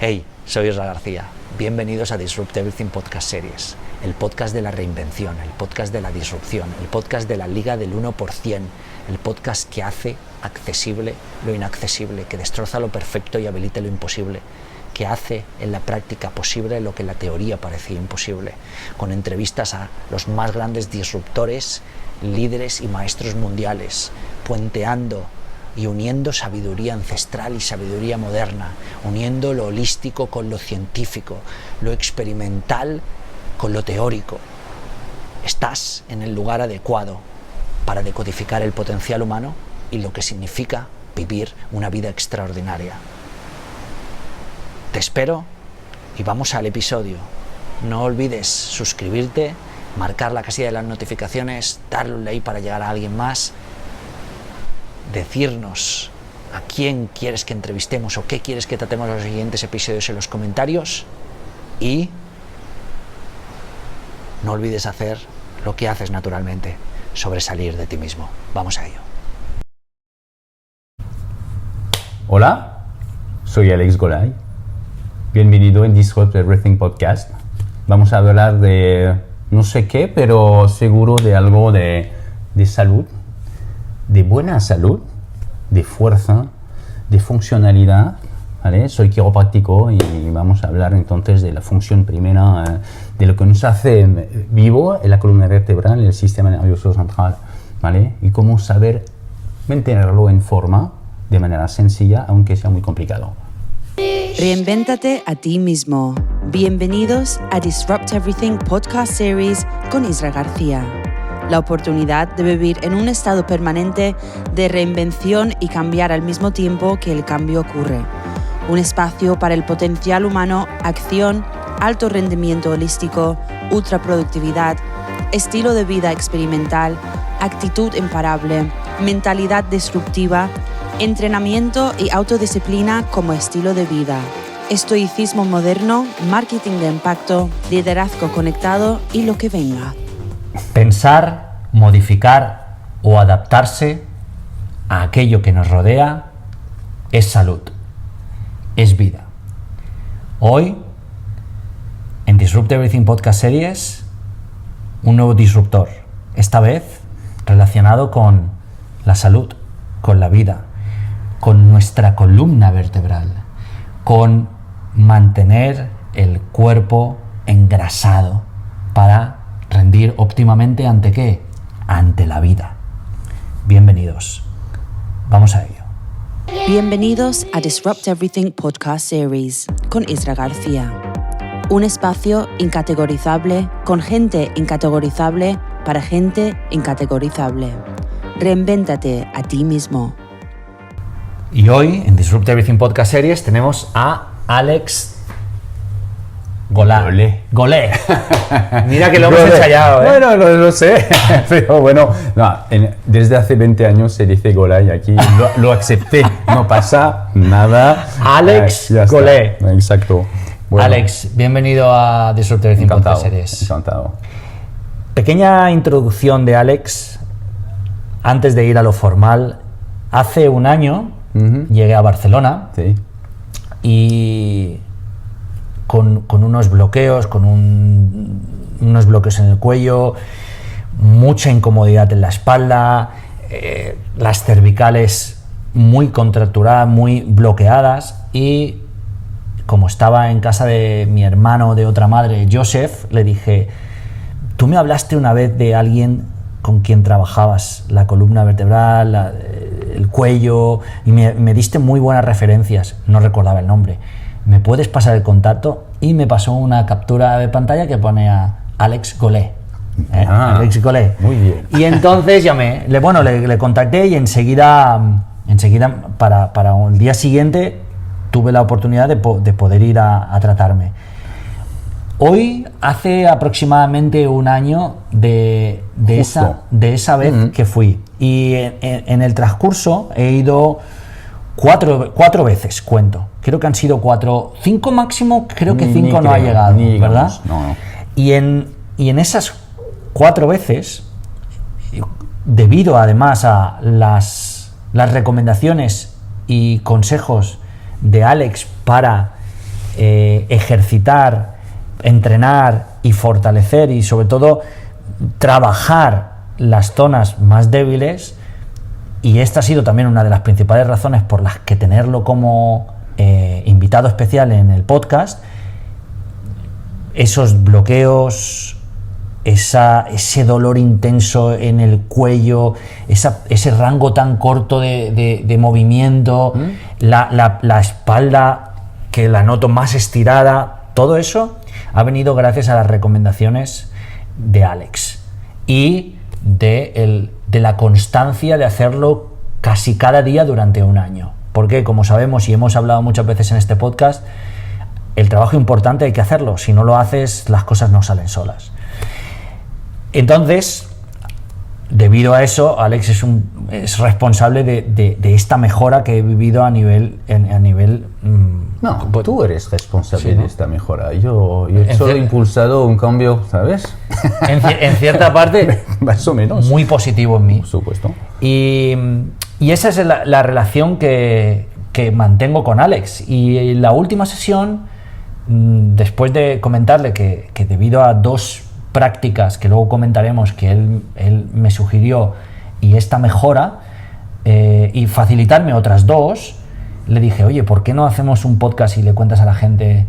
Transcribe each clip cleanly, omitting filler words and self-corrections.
Hey, soy Isra García. Bienvenidos a Disrupt Everything Podcast Series, el podcast de la reinvención, el podcast de la disrupción, el podcast de la liga del 1%, el podcast que hace accesible lo inaccesible, que destroza lo perfecto y habilita lo imposible, que hace en la práctica posible lo que en la teoría parecía imposible, con entrevistas a los más grandes disruptores, líderes y maestros mundiales, puenteando y uniendo sabiduría ancestral y sabiduría moderna, uniendo lo holístico con lo científico, lo experimental con lo teórico. Estás en el lugar adecuado para decodificar el potencial humano y lo que significa vivir una vida extraordinaria. Te espero y vamos al episodio. No olvides suscribirte, marcar la casilla de las notificaciones, darle un like para llegar a alguien más, decirnos a quién quieres que entrevistemos o qué quieres que tratemos en los siguientes episodios en los comentarios y no olvides hacer lo que haces naturalmente, sobresalir de ti mismo. Vamos a ello. Hola, soy Alex Golay. Bienvenido en Disrupt Everything Podcast. Vamos a hablar de no sé qué, pero seguro de algo de salud, de buena salud, de fuerza, de funcionalidad, ¿vale? Soy quiropráctico y vamos a hablar entonces de la función primera, de lo que nos hace vivo en la columna vertebral, el sistema nervioso central, ¿vale? Y cómo saber mantenerlo en forma de manera sencilla, aunque sea muy complicado. Reinvéntate a ti mismo. Bienvenidos a Disrupt Everything Podcast Series con Isra García. La oportunidad de vivir en un estado permanente de reinvención y cambiar al mismo tiempo que el cambio ocurre. Un espacio para el potencial humano, acción, alto rendimiento holístico, ultraproductividad, estilo de vida experimental, actitud imparable, mentalidad disruptiva, entrenamiento y autodisciplina como estilo de vida, estoicismo moderno, marketing de impacto, liderazgo conectado y lo que venga. Pensar, modificar o adaptarse a aquello que nos rodea es salud, es vida. Hoy, en Disrupt Everything Podcast Series, un nuevo disruptor, esta vez relacionado con la salud, con la vida, con nuestra columna vertebral, con mantener el cuerpo engrasado para rendir óptimamente ¿ante qué? Ante la vida. Bienvenidos. Vamos a ello. Bienvenidos a Disrupt Everything Podcast Series con Isra García. Un espacio incategorizable con gente incategorizable para gente incategorizable. Reinvéntate a ti mismo. Y hoy, en Disrupt Everything Podcast Series, tenemos a Alex Golay. Mira que lo hemos ensayado, ¿eh? Bueno, lo sé, pero bueno, no, desde hace 20 años se dice Golay aquí, lo acepté, no pasa nada. Alex Golay. Exacto. Bueno. Alex, bienvenido a Disrupt Everything Podcast Series. Encantado. Pequeña introducción de Alex, antes de ir a lo formal. Hace un año llegué a Barcelona, sí, y con unos bloqueos, unos bloqueos en el cuello, mucha incomodidad en la espalda, las cervicales muy contracturadas, muy bloqueadas, y como estaba en casa de mi hermano de otra madre, Joseph, le dije: tú me hablaste una vez de alguien con quien trabajabas la columna vertebral, el cuello, y me diste muy buenas referencias, no recordaba el nombre. ¿Me puedes pasar el contacto? Y me pasó una captura de pantalla que pone a Alex Golay. Alex Golay. Muy bien. Y entonces llamé, le contacté y enseguida para el día siguiente tuve la oportunidad de poder ir a tratarme. Hoy hace aproximadamente un año de esa vez que fui. Y en el transcurso he ido cuatro veces, cuento. Creo que han sido 4, 5 máximo, creo que 5 no ha llegado, ¿verdad? No. Y en esas 4 veces, debido además a las recomendaciones y consejos de Alex para ejercitar, entrenar y fortalecer y sobre todo trabajar las zonas más débiles, y esta ha sido también una de las principales razones por las que tenerlo como invitado especial en el podcast. Esos bloqueos, ese dolor intenso en el cuello, ese rango tan corto de movimiento, la espalda que la noto más estirada, todo eso ha venido gracias a las recomendaciones de Alex y de la constancia de hacerlo casi cada día durante un año. Porque, como sabemos y hemos hablado muchas veces en este podcast, el trabajo importante hay que hacerlo. Si no lo haces, las cosas no salen solas. Entonces, debido a eso, Alex es responsable de esta mejora que he vivido a nivel no, tú eres responsable sí, ¿no? de esta mejora. Yo solo he impulsado un cambio, ¿sabes? En cierta parte, más o menos. Muy positivo en mí. Por supuesto. Y esa es la relación que mantengo con Alex. Y la última sesión, después de comentarle que debido a 2 prácticas que luego comentaremos que él me sugirió y esta mejora, y facilitarme otras 2, le dije, oye, ¿por qué no hacemos un podcast y le cuentas a la gente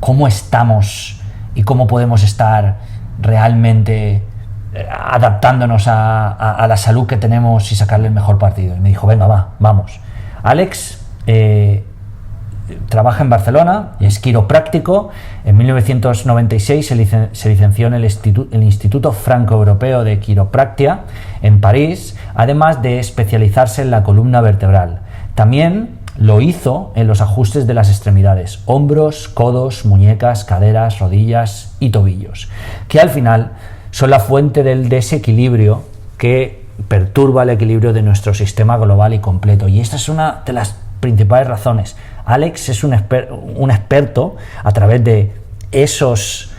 cómo estamos y cómo podemos estar realmente adaptándonos a la salud que tenemos y sacarle el mejor partido? Y me dijo, venga, vamos. Alex trabaja en Barcelona, es quiropráctico. En 1996 se licenció en el Instituto Franco-Europeo de Quiropraxia en París, además de especializarse en la columna vertebral. También lo hizo en los ajustes de las extremidades, hombros, codos, muñecas, caderas, rodillas y tobillos, que al final son la fuente del desequilibrio que perturba el equilibrio de nuestro sistema global y completo. Y esta es una de las principales razones. Alex es un experto a través de esas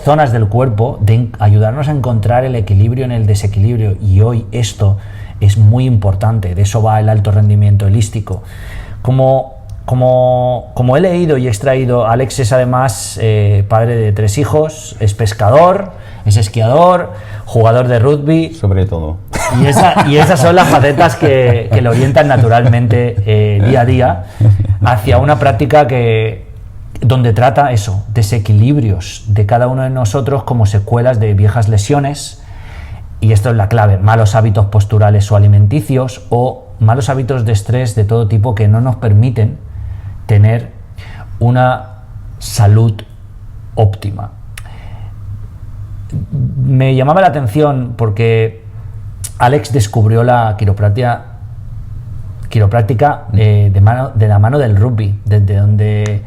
zonas del cuerpo, de ayudarnos a encontrar el equilibrio en el desequilibrio, y hoy esto es muy importante. De eso va el alto rendimiento holístico. Como he leído y extraído, Alex es además padre de 3 hijos, es pescador, es esquiador, jugador de rugby. Sobre todo. Y esas son las facetas que le orientan naturalmente día a día hacia una práctica donde trata eso, desequilibrios de cada uno de nosotros como secuelas de viejas lesiones. Y esto es la clave: malos hábitos posturales o alimenticios, o malos hábitos de estrés de todo tipo que no nos permiten tener una salud óptima. Me llamaba la atención porque Alex descubrió la quiropráctica de la mano del rugby, desde donde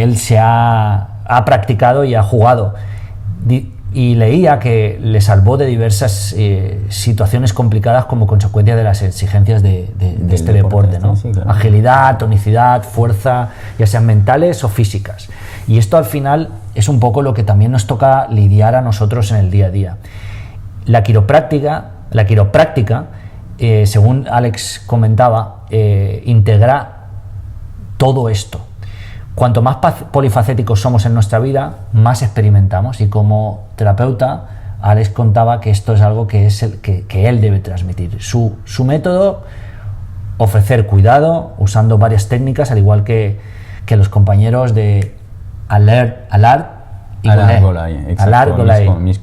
él se ha practicado y ha jugado. Y leía que le salvó de diversas situaciones complicadas como consecuencia de las exigencias de este deporte, ¿no? Sí, claro. Agilidad, tonicidad, fuerza, ya sean mentales o físicas. Y esto al final es un poco lo que también nos toca lidiar a nosotros en el día a día. La quiropráctica, según Alex comentaba, integra todo esto. Cuanto más polifacéticos somos en nuestra vida, más experimentamos, y como terapeuta, Alex contaba que esto es algo que él debe transmitir. Su método: ofrecer cuidado usando varias técnicas, al igual que los compañeros de Alart y Golay, exacto. Golay. Mis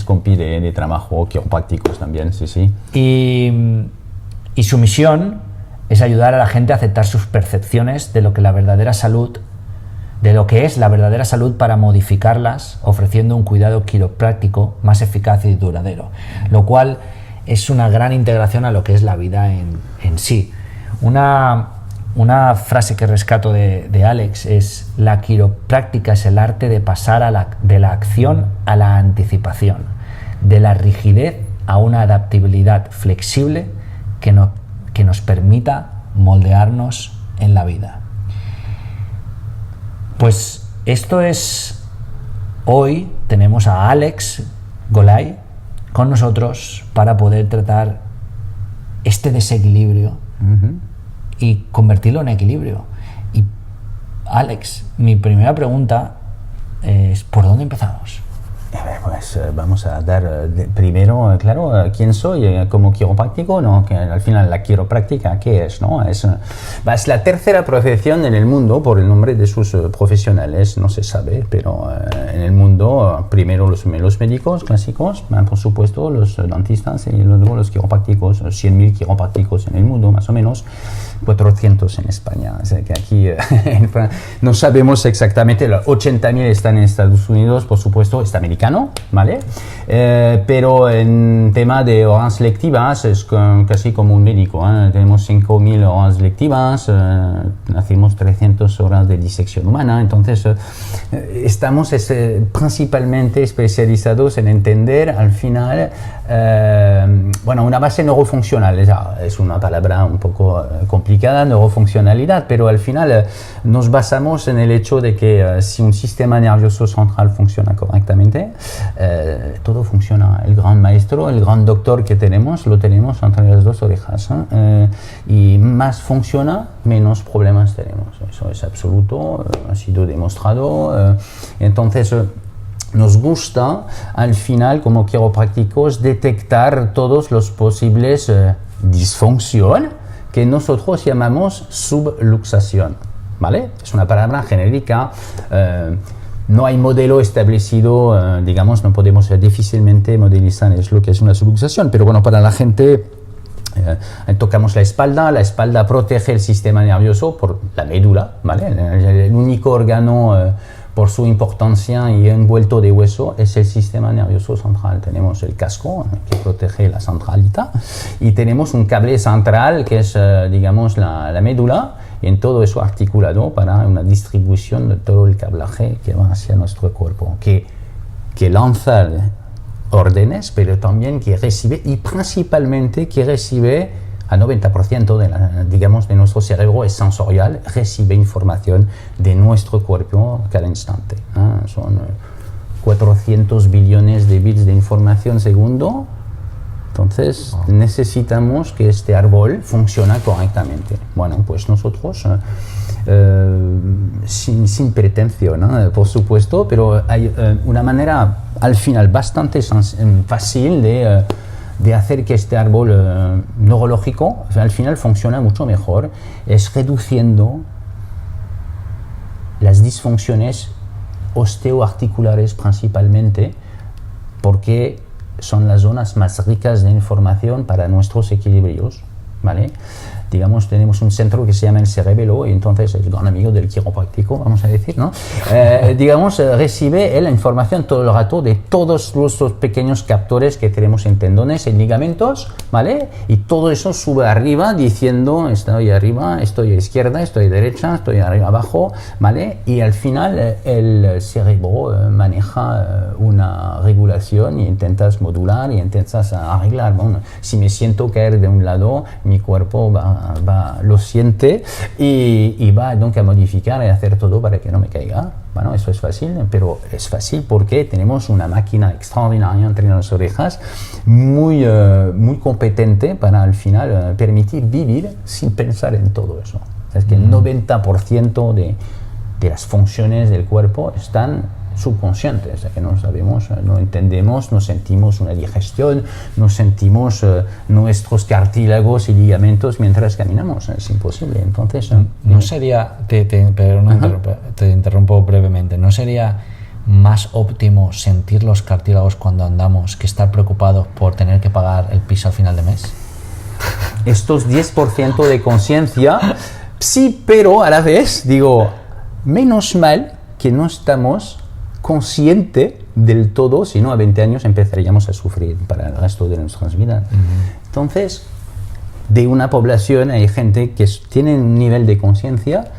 compis de trabajo quiroprácticos también, sí. Y su misión es ayudar a la gente a aceptar sus percepciones de lo que es la verdadera salud para modificarlas, ofreciendo un cuidado quiropráctico más eficaz y duradero, lo cual es una gran integración a lo que es la vida en sí. Una frase que rescato de Alex es: la quiropráctica es el arte de pasar de la acción a la anticipación, de la rigidez a una adaptabilidad flexible que nos permita moldearnos en la vida. Pues esto es, hoy tenemos a Alex Golay con nosotros para poder tratar este desequilibrio y convertirlo en equilibrio. Alex, mi primera pregunta es ¿por dónde empezamos? Pues vamos a dar primero, claro, quién soy como quiropráctico, ¿no? Que al final la quiropráctica, ¿qué es? ¿No? Es la tercera profesión en el mundo por el nombre de sus profesionales, no se sabe, pero en el mundo primero los médicos clásicos, por supuesto los dentistas y luego los quiroprácticos, 100.000 quiroprácticos en el mundo más o menos, 400 en España, o sea que aquí no sabemos exactamente, 80.000 están en Estados Unidos, por supuesto, está americano, ¿vale? Pero en tema de horas lectivas es casi como un médico, tenemos 5.000 horas lectivas, hacemos 300 horas de disección humana, entonces estamos principalmente especializados en entender al final una base neurofuncional, es una palabra un poco complicada, neurofuncionalidad, pero al final nos basamos en el hecho de que si un sistema nervioso central funciona correctamente, todo funciona. El gran maestro, el gran doctor que tenemos, lo tenemos entre las dos orejas, y más funciona, menos problemas tenemos. Eso es absoluto, ha sido demostrado. Entonces, nos gusta al final como quiroprácticos detectar todos los posibles disfunciones que nosotros llamamos subluxación, ¿vale? Es una palabra genérica, no hay modelo establecido, digamos, no podemos difícilmente modelizar es lo que es una subluxación, pero bueno, para la gente tocamos la espalda protege el sistema nervioso por la médula, ¿vale? El único órgano por su importancia y envuelto de hueso es el sistema nervioso central. Tenemos el casco que protege la centralita y tenemos un cable central que es, digamos, la médula, y en todo eso articulado para una distribución de todo el cablaje que va hacia nuestro cuerpo, que lanza órdenes, pero también que recibe, y principalmente que recibe a 90% de nuestro cerebro es sensorial, recibe información de nuestro cuerpo cada instante. Son 400 billones de bits de información segundo. Entonces necesitamos que este árbol funcione correctamente. Bueno, pues nosotros, sin pretensión, por supuesto, pero hay una manera al final bastante fácil de hacer que este árbol neurológico al final funcione mucho mejor, es reduciendo las disfunciones osteoarticulares principalmente, porque son las zonas más ricas de información para nuestros equilibrios, ¿vale? Digamos, tenemos un centro que se llama el cerebelo, y entonces es el gran amigo del quiropráctico, vamos a decir, ¿no? Digamos, recibe la información todo el rato de todos los pequeños captores que tenemos en tendones, en ligamentos, ¿vale? Y todo eso sube arriba diciendo, estoy arriba, estoy a izquierda, estoy a derecha, estoy arriba, abajo, ¿vale? Y al final el cerebro maneja una regulación y intentas modular y intentas arreglar. Bueno, si me siento caer de un lado, mi cuerpo lo siente y va donc a modificar y hacer todo para que no me caiga. Bueno, eso es fácil, pero es fácil porque tenemos una máquina extraordinaria entre las orejas, muy competente para al final permitir vivir sin pensar en todo eso. Es que el 90% de las funciones del cuerpo están subconscientes, o sea que no sabemos, no entendemos, no sentimos una digestión, no sentimos nuestros cartílagos y ligamentos mientras caminamos, es imposible. Entonces, no sería, te interrumpo brevemente, ¿no sería más óptimo sentir los cartílagos cuando andamos que estar preocupados por tener que pagar el piso al final de mes? Estos 10% de conciencia, sí, pero a la vez digo, menos mal que no estamos consciente del todo, si no a 20 años empezaríamos a sufrir para el resto de nuestras vidas. Entonces, de una población hay gente que tiene un nivel de conciencia,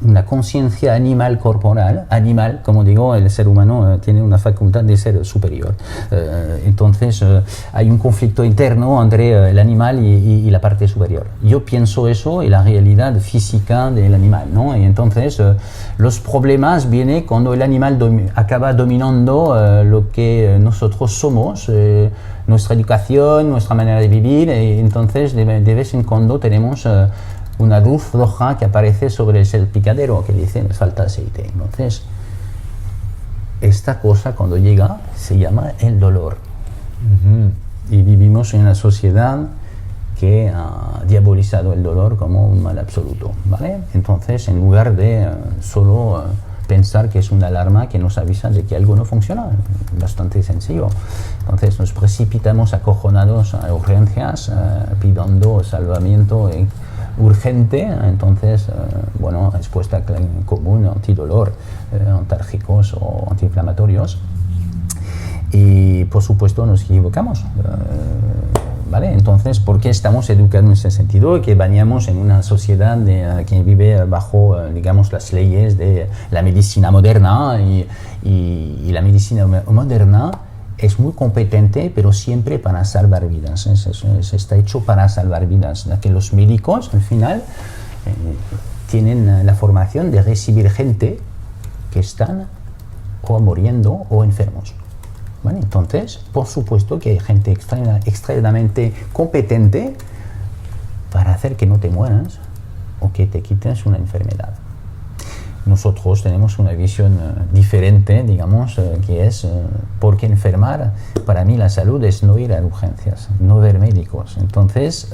una conciencia animal corporal, animal, como digo, el ser humano tiene una facultad de ser superior. Entonces, hay un conflicto interno entre el animal y la parte superior. Yo pienso eso y la realidad física del animal, ¿no? Y entonces, los problemas vienen cuando el animal acaba dominando lo que nosotros somos, nuestra educación, nuestra manera de vivir, y entonces de vez en cuando tenemos una luz roja que aparece sobre el salpicadero que dice nos falta aceite. Entonces, esta cosa cuando llega se llama el dolor. Y vivimos en una sociedad que ha diabolizado el dolor como un mal absoluto, ¿vale? Entonces, en lugar de solo pensar que es una alarma que nos avisa de que algo no funciona, bastante sencillo. Entonces nos precipitamos acojonados a urgencias, pidiendo salvamiento urgente. Entonces, bueno, respuesta común, antidolor, antálgicos o antiinflamatorios. Y por supuesto nos equivocamos. ¿Vale? Entonces, ¿por qué estamos educados en ese sentido? Que bañamos en una sociedad que vive bajo, digamos, las leyes de la medicina moderna y la medicina moderna es muy competente, pero siempre para salvar vidas. Está hecho para salvar vidas. Que los médicos, al final, tienen la formación de recibir gente que están o muriendo o enfermos. Bueno, entonces, por supuesto que hay gente extremadamente competente para hacer que no te mueras o que te quites una enfermedad. Nosotros tenemos una visión diferente, digamos, que es, ¿por qué enfermar? Para mí la salud es no ir a urgencias, no ver médicos. Entonces,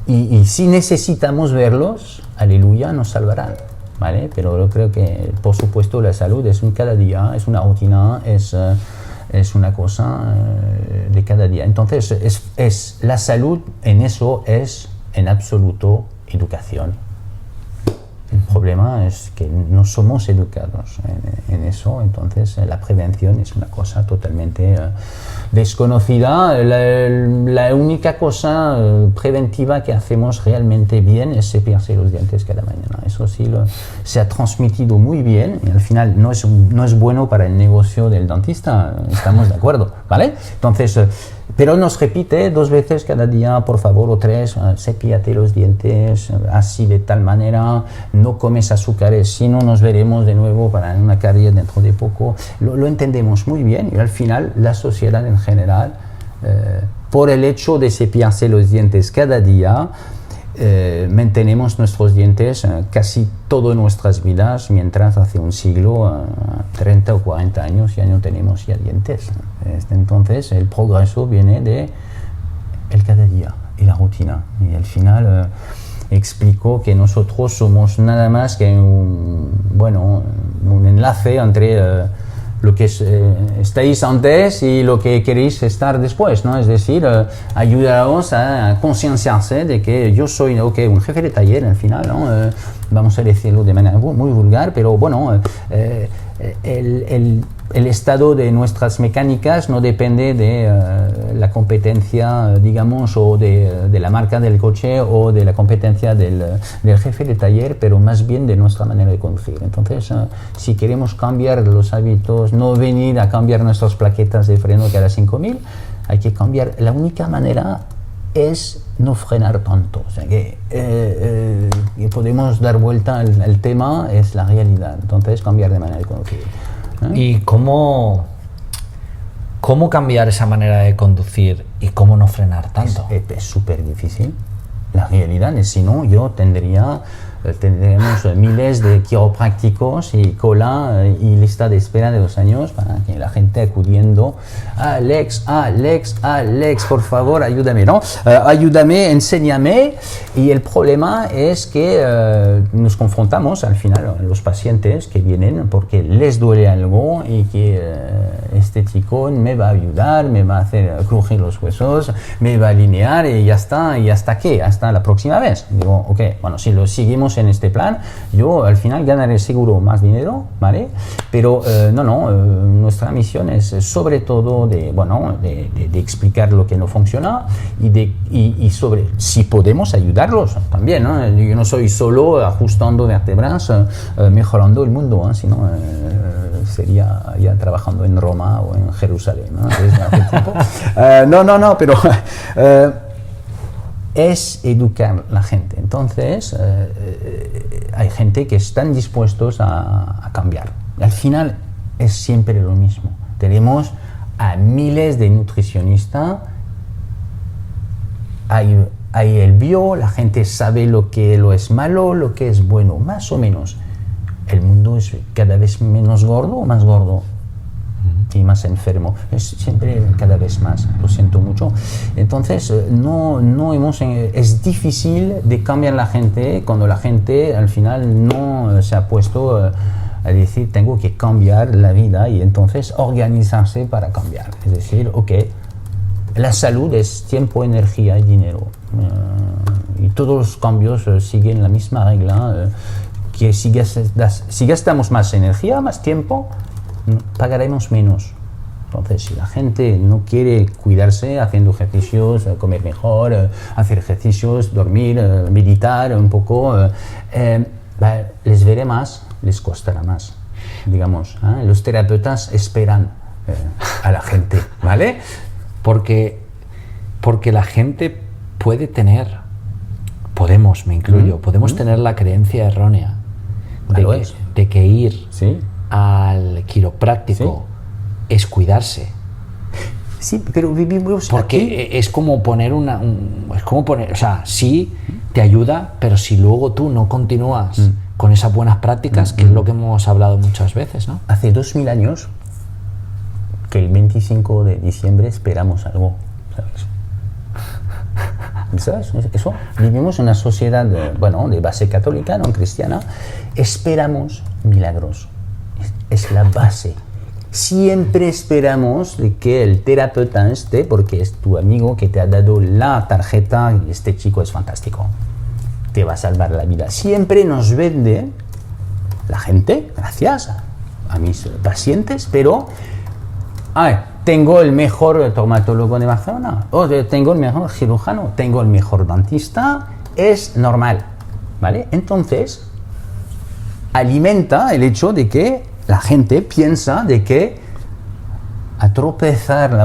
y si necesitamos verlos, aleluya, nos salvarán. ¿Vale? Pero yo creo que, por supuesto, la salud es un cada día, es una rutina, es una cosa de cada día. Entonces, es la salud en eso es en absoluto educación. El problema es que no somos educados en eso, entonces la prevención es una cosa totalmente desconocida. La única cosa preventiva que hacemos realmente bien es cepillarse los dientes cada mañana. Eso sí se ha transmitido muy bien y al final no es bueno para el negocio del dentista, estamos de acuerdo, ¿vale? Entonces, pero nos repite 2 veces cada día, por favor, o 3, cepíllate los dientes, así de tal manera, no comes azúcares, si no nos veremos de nuevo para una caries dentro de poco. Lo entendemos muy bien y al final la sociedad en general, por el hecho de cepillarse los dientes cada día, mantenemos nuestros dientes casi todas nuestras vidas, mientras hace un siglo, 30 o 40 años, ya no tenemos ya dientes. Entonces el progreso viene de el cada día y la rutina. Y al final explicó que nosotros somos nada más que un enlace entre lo que estáis antes y lo que queréis estar después, ¿no? Es decir, ayudaros a concienciarse de que yo soy un jefe de taller al final, ¿no? Vamos a decirlo de manera muy vulgar, pero bueno, el estado de nuestras mecánicas no depende de la competencia, digamos, o de la marca del coche o de la competencia del jefe de taller, pero más bien de nuestra manera de conducir. Entonces, si queremos cambiar los hábitos, no venir a cambiar nuestras plaquetas de freno cada 5.000, hay que cambiar. La única manera es no frenar tanto. O sea que podemos dar vuelta al tema, es la realidad. Entonces, cambiar de manera de conducir. ¿Y cómo cambiar esa manera de conducir y cómo no frenar tanto? Es súper difícil. La realidad es, si no, tendremos miles de quiroprácticos y cola y lista de espera de 2 años para que la gente acudiendo. Alex, por favor, ayúdame, ¿no? Ayúdame, enséñame. Y el problema es que nos confrontamos al final los pacientes que vienen porque les duele algo y que este chico me va a ayudar, me va a hacer crujir los huesos, me va a alinear y ya está. ¿Y hasta qué? Hasta la próxima vez. Digo, ok, bueno, si lo seguimos en este plan, yo al final ganaré seguro más dinero, ¿vale? Pero nuestra misión es sobre todo de explicar lo que no funciona y sobre si podemos ayudarlos también, ¿no? Yo no soy solo ajustando vértebras, mejorando el mundo, sino sería ya trabajando en Roma o en Jerusalén, ¿no? Desde hace tiempo. Pero es educar a la gente. Entonces, hay gente que están dispuestos a cambiar. Al final es siempre lo mismo. Tenemos a miles de nutricionistas hay el bio, la gente sabe lo es malo, lo que es bueno, más o menos. El mundo es cada vez menos gordo o más gordo y más enfermo. Es siempre cada vez más, lo siento mucho. Entonces, es difícil de cambiar la gente cuando la gente al final no se ha puesto a decir tengo que cambiar la vida y entonces organizarse para cambiar. Es decir, ok, la salud es tiempo, energía y dinero. Y todos los cambios siguen la misma regla, que si gastamos más energía, más tiempo, pagaremos menos. Entonces, si la gente no quiere cuidarse haciendo ejercicios, comer mejor, hacer ejercicios, dormir, meditar un poco, les veré más, les costará más, digamos. Los terapeutas esperan a la gente, ¿vale? Porque la gente puede tener, me incluyo, podemos tener la creencia errónea de que ir ¿sí? al quiropráctico ¿sí? es cuidarse. Sí, pero vivimos porque aquí. Es como poner o sea, sí te ayuda, pero si luego tú no continúas con esas buenas prácticas, que es lo que hemos hablado muchas veces, ¿no? Hace 2000 años que el 25 de diciembre esperamos algo, ¿sabes? Eso, vivimos en una sociedad de base católica, no cristiana, esperamos milagros, es la base. Siempre esperamos de que el terapeuta esté porque es tu amigo que te ha dado la tarjeta y este chico es fantástico, te va a salvar la vida. Siempre nos vende la gente, gracias a mis pacientes, pero tengo el mejor traumatólogo de Barcelona, o tengo el mejor cirujano, tengo el mejor dentista, es normal, ¿vale? Entonces, alimenta el hecho de que la gente piensa de que a tropezar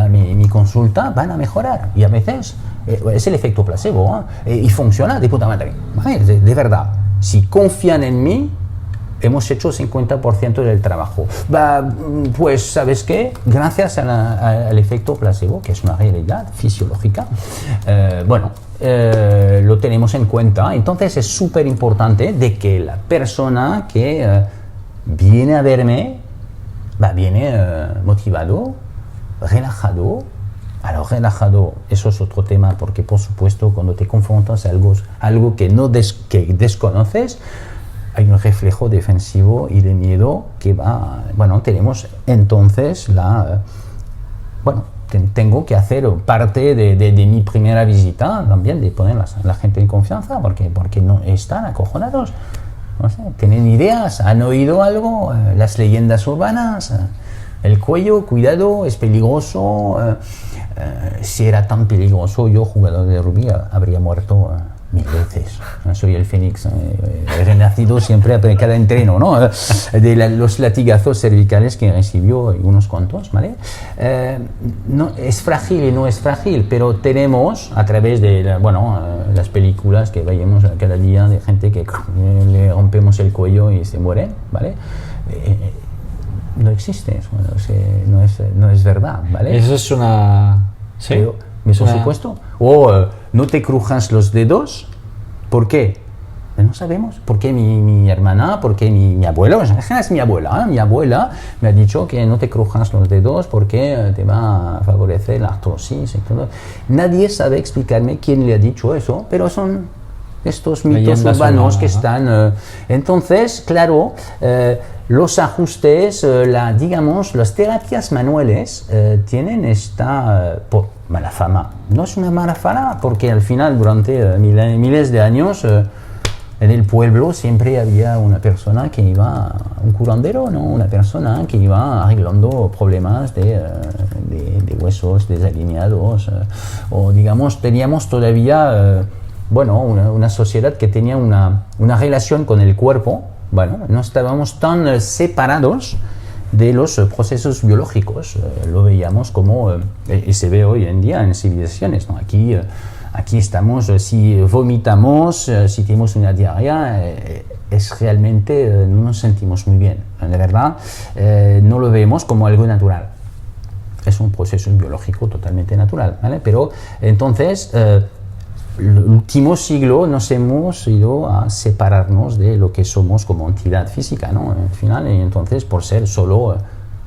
mi consulta van a mejorar, y a veces es el efecto placebo, y funciona de puta madre, ¿vale? De verdad, si confían en mí, hemos hecho 50% del trabajo. Pues, ¿sabes qué? Gracias al efecto placebo, que es una realidad fisiológica, lo tenemos en cuenta. Entonces es súper importante de que la persona que viene a verme viene motivado, relajado. Alors, relajado, eso es otro tema, porque por supuesto cuando te confrontas a algo que desconoces, hay un reflejo defensivo y de miedo que tenemos entonces tengo que hacer parte de mi primera visita también, de poner a la gente en confianza, porque no están acojonados, no sé, tienen ideas, han oído algo, las leyendas urbanas, el cuello, cuidado, es peligroso, si era tan peligroso, yo, jugador de rugby, habría muerto 1000 veces. Soy el Fénix, he renacido siempre a cada entreno, ¿no? De los latigazos cervicales que recibió, unos cuantos, ¿vale? No, es frágil y no es frágil, pero tenemos, a través de las películas que veíamos cada día de gente que le rompemos el cuello y se mueren, ¿vale? No existe, no es verdad, ¿vale? Eso es una... ¿Sí? Por supuesto. No te crujas los dedos. ¿Por qué? No sabemos. ¿Por qué mi hermana? ¿Por qué mi abuela? Es mi abuela. Mi abuela me ha dicho que no te crujas los dedos porque te va a favorecer la artrosis y todo. Nadie sabe explicarme quién le ha dicho eso, pero son estos mitos urbanos que están... entonces, claro, los ajustes, las terapias manuales tienen esta mala fama. No es una mala fama, porque al final, durante miles de años, en el pueblo siempre había una persona que iba, un curandero, ¿no? Una persona que iba arreglando problemas de huesos desalineados, o digamos, teníamos todavía... una sociedad que tenía una relación con el cuerpo, no estábamos tan separados de los procesos biológicos, lo veíamos como, y se ve hoy en día en civilizaciones, ¿no? Aquí estamos, si vomitamos, si tenemos una diarrea, es realmente, no nos sentimos muy bien, de verdad, no lo vemos como algo natural. Es un proceso biológico totalmente natural, ¿vale? Pero entonces... el último siglo nos hemos ido a separarnos de lo que somos como entidad física, ¿no? Al final, y entonces por ser solo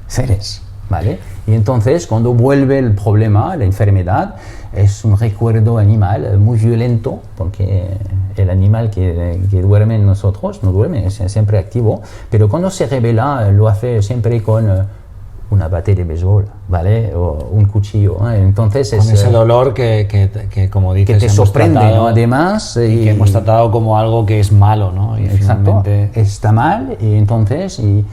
seres, ¿vale? Y entonces cuando vuelve el problema, la enfermedad, es un recuerdo animal muy violento, porque el animal que duerme en nosotros no duerme, es siempre activo, pero cuando se revela lo hace siempre con una bate de béisbol, ¿vale? O un cuchillo, ¿eh? Entonces con ese dolor que como dices, que te sorprende, ¿no? Además, y que hemos tratado como algo que es malo, ¿no? Y exacto, finalmente está mal, y entonces y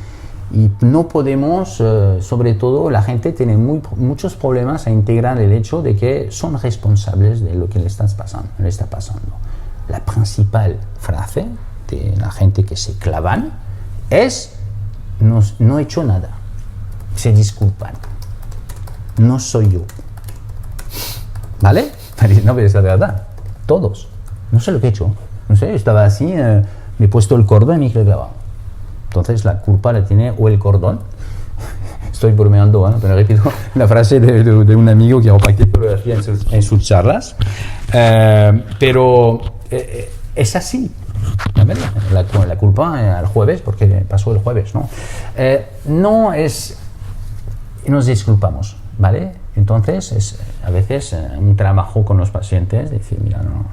no podemos, sobre todo la gente tiene muchos problemas a integrar el hecho de que son responsables de lo que le está pasando. La principal frase de la gente que se clavan es: no he hecho nada, se disculpan, no soy yo, ¿vale? No, pero es la verdad, todos, no sé lo que he hecho, no sé, estaba así, me he puesto el cordón y me he clavado. Entonces la culpa la tiene o el cordón, estoy bromeando, ¿eh? Pero repito la frase de un amigo que lo hacía en sus charlas, pero es así. La culpa el jueves, porque pasó el jueves, ¿no? No es, nos disculpamos, ¿vale? Entonces es a veces un trabajo con los pacientes, decir, mira, no,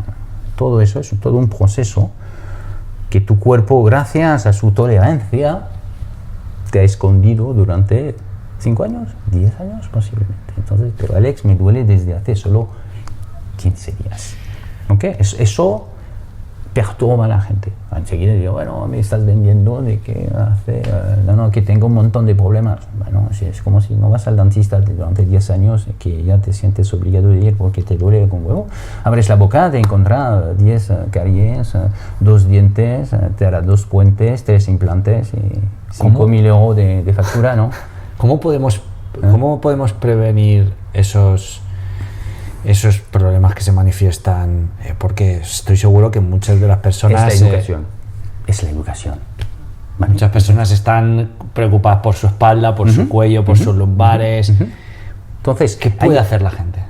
todo eso es todo un proceso que tu cuerpo, gracias a su tolerancia, te ha escondido durante 5 años, 10 años posiblemente. Entonces, pero Alex, me duele desde hace solo 15 días. ¿Ok? Eso perturba a la gente. Enseguida digo, bueno, me estás vendiendo de que hace, que tengo un montón de problemas. Bueno, es como si no vas al dentista durante 10 años y que ya te sientes obligado de ir porque te duele con huevo. Abres la boca, te encuentras 10 caries, 2 dientes, te hará 2 puentes, 3 implantes y 5.000 euros de factura, ¿no? ¿Cómo podemos prevenir esos problemas que se manifiestan? Porque estoy seguro que muchas de las personas... Es la educación. ¿Vale? Muchas personas están preocupadas por su espalda, por su cuello, por sus lumbares. Entonces, ¿qué puede hacer la gente?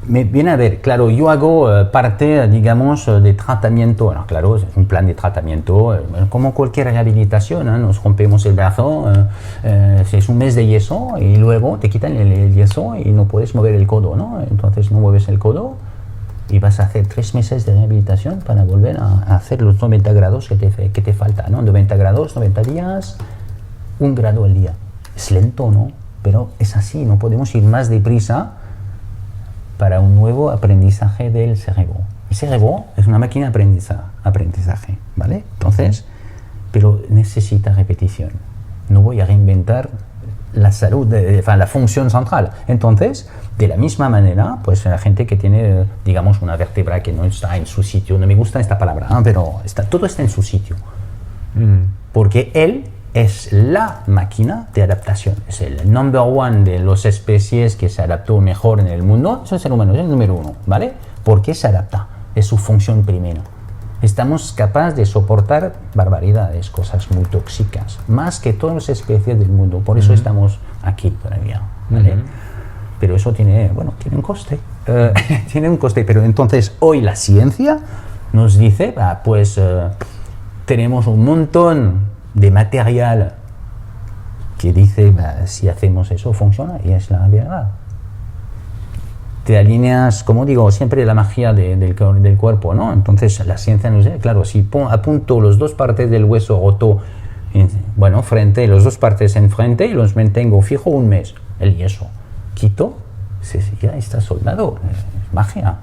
Me viene a ver, claro, yo hago parte, digamos, de tratamiento. Bueno, claro, es un plan de tratamiento, como cualquier rehabilitación, ¿eh? Nos rompemos el brazo, es un mes de yeso y luego te quitan el yeso y no puedes mover el codo, ¿no? Entonces no mueves el codo y vas a hacer 3 meses de rehabilitación para volver a hacer los 90 grados que te falta, ¿no? 90 grados, 90 días, 1 grado al día. Es lento, ¿no? Pero es así, no podemos ir más deprisa para un nuevo aprendizaje del cerebro. El cerebro es una máquina de aprendizaje, ¿vale? Entonces, pero necesita repetición. No voy a reinventar la salud, la función central. Entonces, de la misma manera, pues la gente que tiene, digamos, una vértebra que no está en su sitio, no me gusta esta palabra, pero todo está en su sitio. Porque él es la máquina de adaptación, es el number 1 de las especies que se adaptó mejor en el mundo, es el ser humano, es el número 1, ¿vale? ¿Por qué se adapta? Es su función primera. Estamos capaces de soportar barbaridades, cosas muy tóxicas, más que todas las especies del mundo, por eso estamos aquí todavía, ¿vale? Pero eso tiene un coste, tiene un coste, pero entonces hoy la ciencia nos dice, tenemos un montón de material que dice, si hacemos eso funciona, y es la verdad. Te alineas, como digo, siempre la magia del cuerpo, ¿no? Entonces la ciencia nos dice, claro, si apunto las 2 partes del hueso roto, frente, las 2 partes enfrente y los mantengo fijo 1 mes, el yeso, quito, ya está soldado, es magia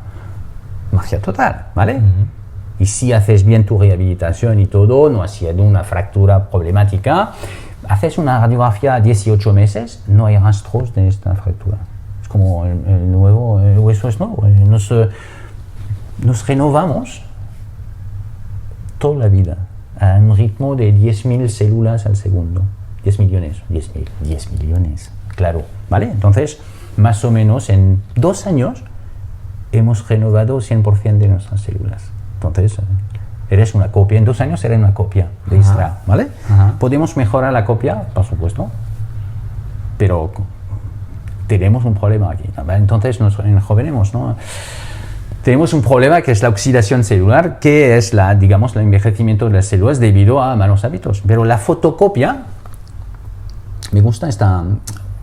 total, ¿vale? Y si haces bien tu rehabilitación y todo, no has sido una fractura problemática, haces una radiografía a 18 meses, no hay rastros de esta fractura. Es como el hueso es nuevo. Nos renovamos toda la vida a un ritmo de 10.000 células al segundo. 10 millones, claro, ¿vale? Entonces, más o menos en 2 años hemos renovado 100% de nuestras células. Entonces, eres una copia. En 2 años eres una copia de Israel, ¿vale? ¿Podemos mejorar la copia? Por supuesto. Pero tenemos un problema aquí. Entonces, nos enjovenemos, ¿no? tenemos un problema que es la oxidación celular, que es digamos, el envejecimiento de las células debido a malos hábitos. Pero la fotocopia, me gusta esta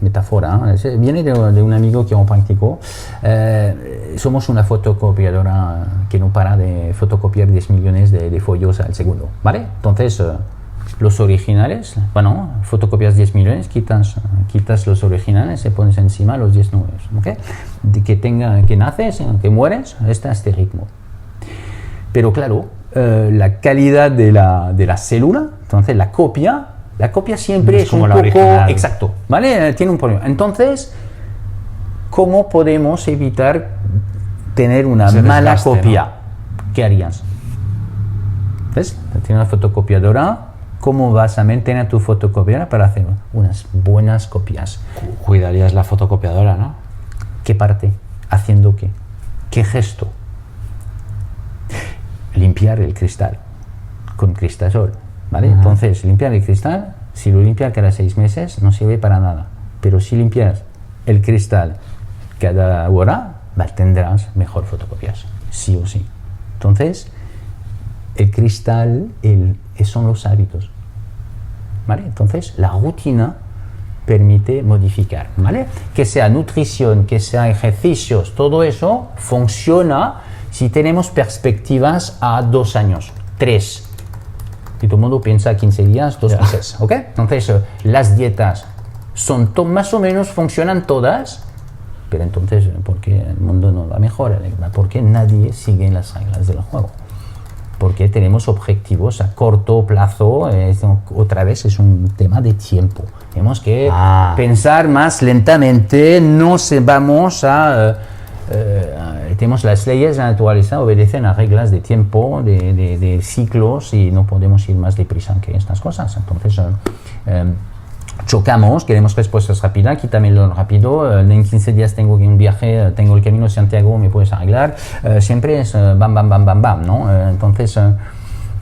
metáfora, viene de un amigo que es práctico. Somos una fotocopiadora que no para de fotocopiar 10 millones de folios al segundo, ¿vale? Entonces, los originales, bueno, fotocopias 10 millones, quitas los originales y pones encima los 10 nuevos, ¿ok? Que naces, que mueres, está este ritmo. Pero claro, la calidad de la célula, entonces la copia siempre es un poco original. Exacto, ¿vale? Tiene un problema. Entonces, ¿cómo podemos evitar tener una mala desgaste, copia? ¿no? ¿Qué harías? ¿Ves? Tienes una fotocopiadora. ¿Cómo vas a mantener tu fotocopiadora para hacer unas buenas copias? Cuidarías la fotocopiadora, ¿no? ¿Qué parte? ¿Haciendo qué? ¿Qué gesto? Limpiar el cristal con cristasol, ¿vale? Ajá. Entonces, limpiar el cristal, si lo limpias cada 6 meses, no sirve para nada. Pero si limpias el cristal cada hora, tendrás mejor fotocopias, sí o sí. Entonces, el cristal son los hábitos, ¿vale? Entonces, la rutina permite modificar, ¿vale? Que sea nutrición, que sea ejercicios, todo eso funciona si tenemos perspectivas a 2 años, 3. Y todo el mundo piensa 15 días, 2 meses, ¿ok? Entonces, las dietas son más o menos, funcionan todas, pero entonces, ¿por qué el mundo no va mejor? ¿Por qué nadie sigue las reglas del juego? Porque tenemos objetivos a corto plazo, otra vez es un tema de tiempo. Tenemos que pensar más lentamente, tenemos las leyes de la naturaleza, obedecen a reglas de tiempo, de ciclos, y no podemos ir más deprisa que estas cosas. Entonces, chocamos, queremos respuestas rápidas, quítamelo rápido, en 15 días tengo un viaje, tengo el Camino de Santiago, me puedes arreglar, siempre es bam, bam, bam, bam, bam, ¿no? Entonces,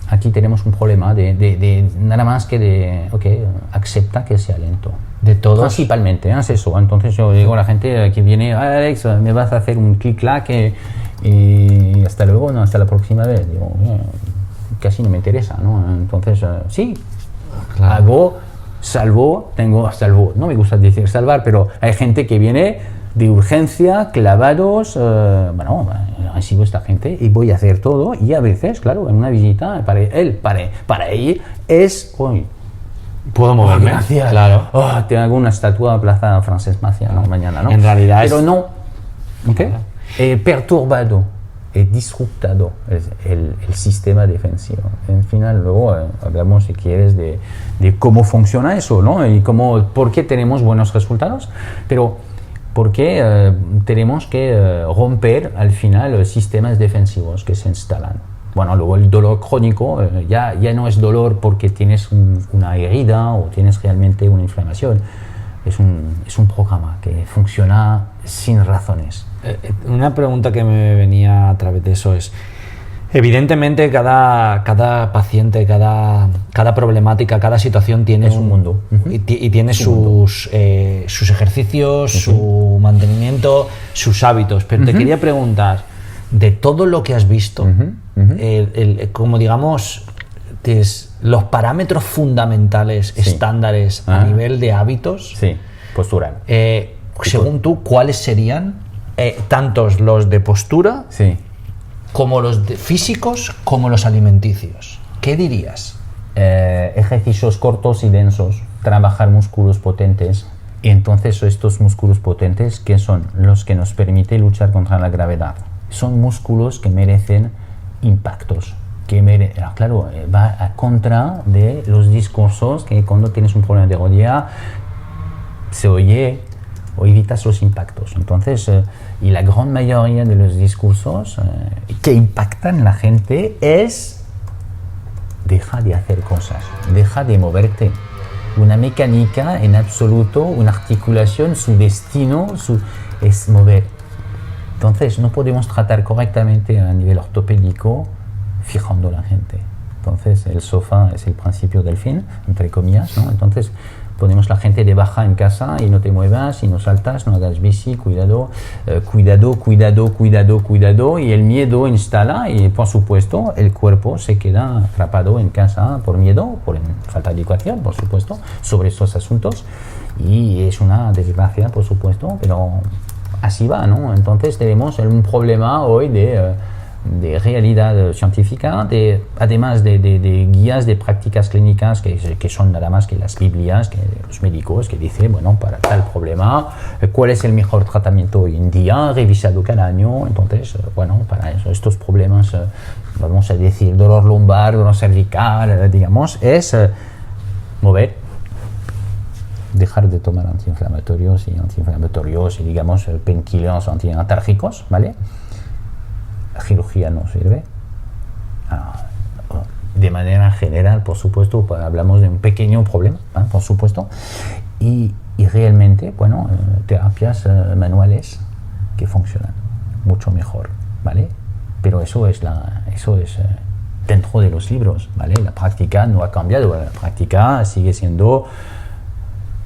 aquí tenemos un problema de nada más que acepta que sea lento. De todos. Principalmente, es eso. Entonces yo digo a la gente que viene, Alex, me vas a hacer un clic-clac y hasta luego, no, hasta la próxima vez. Digo, casi no me interesa, ¿no? Entonces, sí, Claro. salvo, no me gusta decir salvar, pero hay gente que viene de urgencia, clavados, recibo esta gente y voy a hacer todo, y a veces, claro, en una visita, para ella es, hoy, Puedo moverme. gracias, Claro. te hago una estatua a Plaza Francés Maciá, mañana, ¿no? En realidad pero no, ¿ok? Perturbado, disruptado el sistema defensivo. En final, luego hablamos, si quieres, de cómo funciona eso, ¿no? Y por qué tenemos buenos resultados, pero por qué tenemos que romper al final los sistemas defensivos que se instalan. Bueno, luego el dolor crónico ya no es dolor porque tienes una herida o tienes realmente una inflamación. Es un programa que funciona sin razones. Una pregunta que me venía a través de eso es, evidentemente cada paciente, cada problemática, cada situación tiene Es un mundo. y tiene sus ejercicios, su mantenimiento, sus hábitos. Pero te quería preguntar, de todo lo que has visto, como digamos, los parámetros fundamentales, estándares a nivel de hábitos, Sí, postura. según tú, ¿cuáles serían tantos los de postura Sí. como los físicos como los alimenticios? ¿Qué dirías? Ejercicios cortos y densos, trabajar músculos potentes, y entonces estos músculos potentes, que son los que nos permiten luchar contra la gravedad, son músculos que merecen impactos, claro, va a contra de los discursos que cuando tienes un problema de rodilla se oye o evitas los impactos. Entonces, y la gran mayoría de los discursos que impactan a la gente es: deja de hacer cosas, deja de moverte. Una mecánica en absoluto, una articulación, su destino es mover. Entonces no podemos tratar correctamente a nivel ortopédico fijando a la gente. Entonces el sofá es el principio del fin, entre comillas, ¿no? Entonces ponemos la gente de baja en casa y no te muevas y no saltas, no hagas bici, cuidado, cuidado, y el miedo instala y por supuesto el cuerpo se queda atrapado en casa por miedo, por falta de educación, por supuesto, sobre estos asuntos, y es una desgracia, por supuesto, pero así va, ¿no? Entonces tenemos un problema hoy de realidad científica, además de guías de prácticas clínicas que son nada más que las Biblias, que los médicos que dicen, bueno, para tal problema, cuál es el mejor tratamiento hoy en día, revisado cada año. Entonces, bueno, para eso, estos problemas, vamos a decir, dolor lumbar, dolor cervical, digamos, es mover, dejar de tomar antiinflamatorios y digamos, painkillers antialérgicos, ¿vale? La cirugía no sirve. De manera general, por supuesto, hablamos de un pequeño problema, ¿eh? Por supuesto, y realmente, bueno, terapias manuales que funcionan mucho mejor, ¿vale? Pero eso es dentro de los libros, ¿vale? La práctica no ha cambiado, la práctica sigue siendo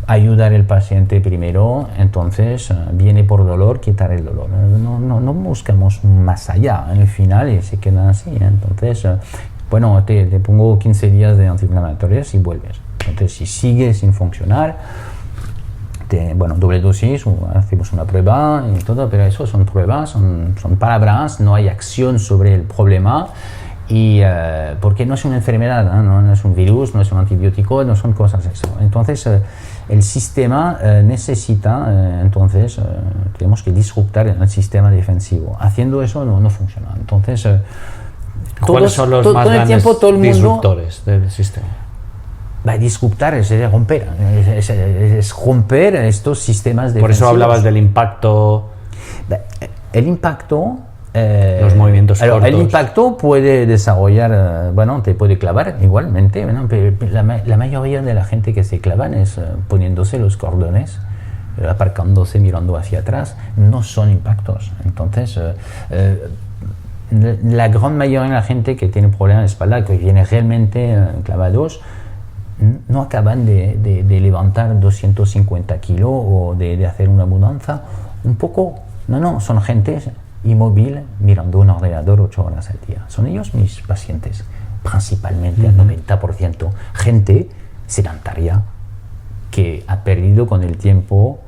ayudar al paciente primero, entonces viene por dolor, quitar el dolor. No buscamos más allá, en el final y se queda así. Entonces, bueno, te pongo 15 días de antiinflamatorios y vuelves. Entonces, si sigue sin funcionar, doble dosis, hacemos una prueba y todo, pero eso son pruebas, son palabras, no hay acción sobre el problema. Y porque no es una enfermedad, no es un virus, no es un antibiótico, no son cosas eso. Entonces el sistema necesita, entonces tenemos que disruptar el sistema defensivo. Haciendo eso no funciona. Entonces ¿cuáles son los más grandes disruptores del sistema? Disruptar es romper, es romper estos sistemas defensivos. Por eso hablabas del impacto. El impacto. Los movimientos cortos. El impacto puede desarrollar, te puede clavar igualmente, ¿no? Pero la mayoría de la gente que se clavan es poniéndose los cordones, aparcándose, mirando hacia atrás, no son impactos. Entonces, la gran mayoría de la gente que tiene problemas de espalda, que viene realmente clavados, no acaban de levantar 250 kilos o de hacer una mudanza un poco. No, son gente inmóvil mirando un ordenador 8 horas al día. Son ellos mis pacientes, principalmente al 90%. Gente sedentaria que ha perdido con el tiempo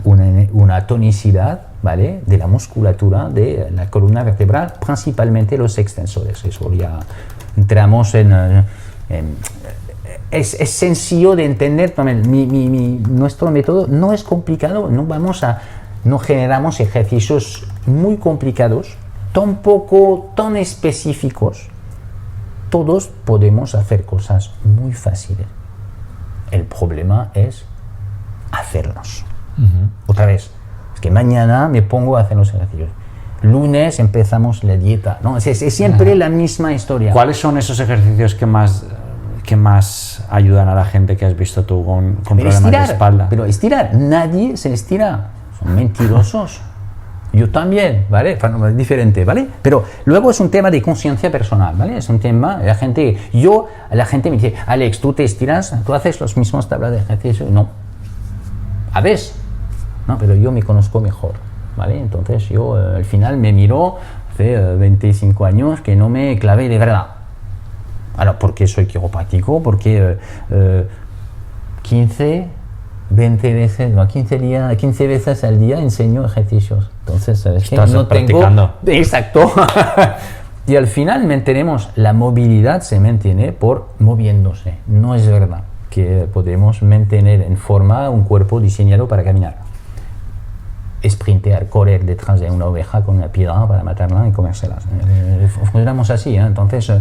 una tonicidad, ¿vale?, de la musculatura de la columna vertebral, principalmente los extensores. Eso ya entramos es sencillo de entender. Nuestro método no es complicado, no generamos ejercicios muy complicados, tampoco tan específicos. Todos podemos hacer cosas muy fáciles. El problema es hacerlos. Otra vez, es que mañana me pongo a hacer los ejercicios. Lunes empezamos la dieta. No, es siempre la misma historia. ¿Cuáles son esos ejercicios que más ayudan a la gente que has visto tú con problemas de espalda? Pero estirar, nadie se estira. Son mentirosos. Yo también, ¿vale? Es diferente, ¿vale? Pero luego es un tema de conciencia personal, ¿vale? Es un tema, la gente me dice, Alex, ¿tú te estiras? ¿Tú haces los mismos tablas de ejercicio? No. A veces, no, pero yo me conozco mejor, ¿vale? Entonces yo al final me miro hace 25 años que no me clavé de verdad. Ahora, ¿por qué soy quiropráctico? Porque 20 veces al día enseño ejercicios. Entonces, estás practicando. Exacto. Y al final la movilidad se mantiene por moviéndose. No es verdad que podemos mantener en forma un cuerpo diseñado para caminar. Sprintear, correr detrás de una oveja con una piedra para matarla y comérselas. Funcionamos así, ¿eh? Entonces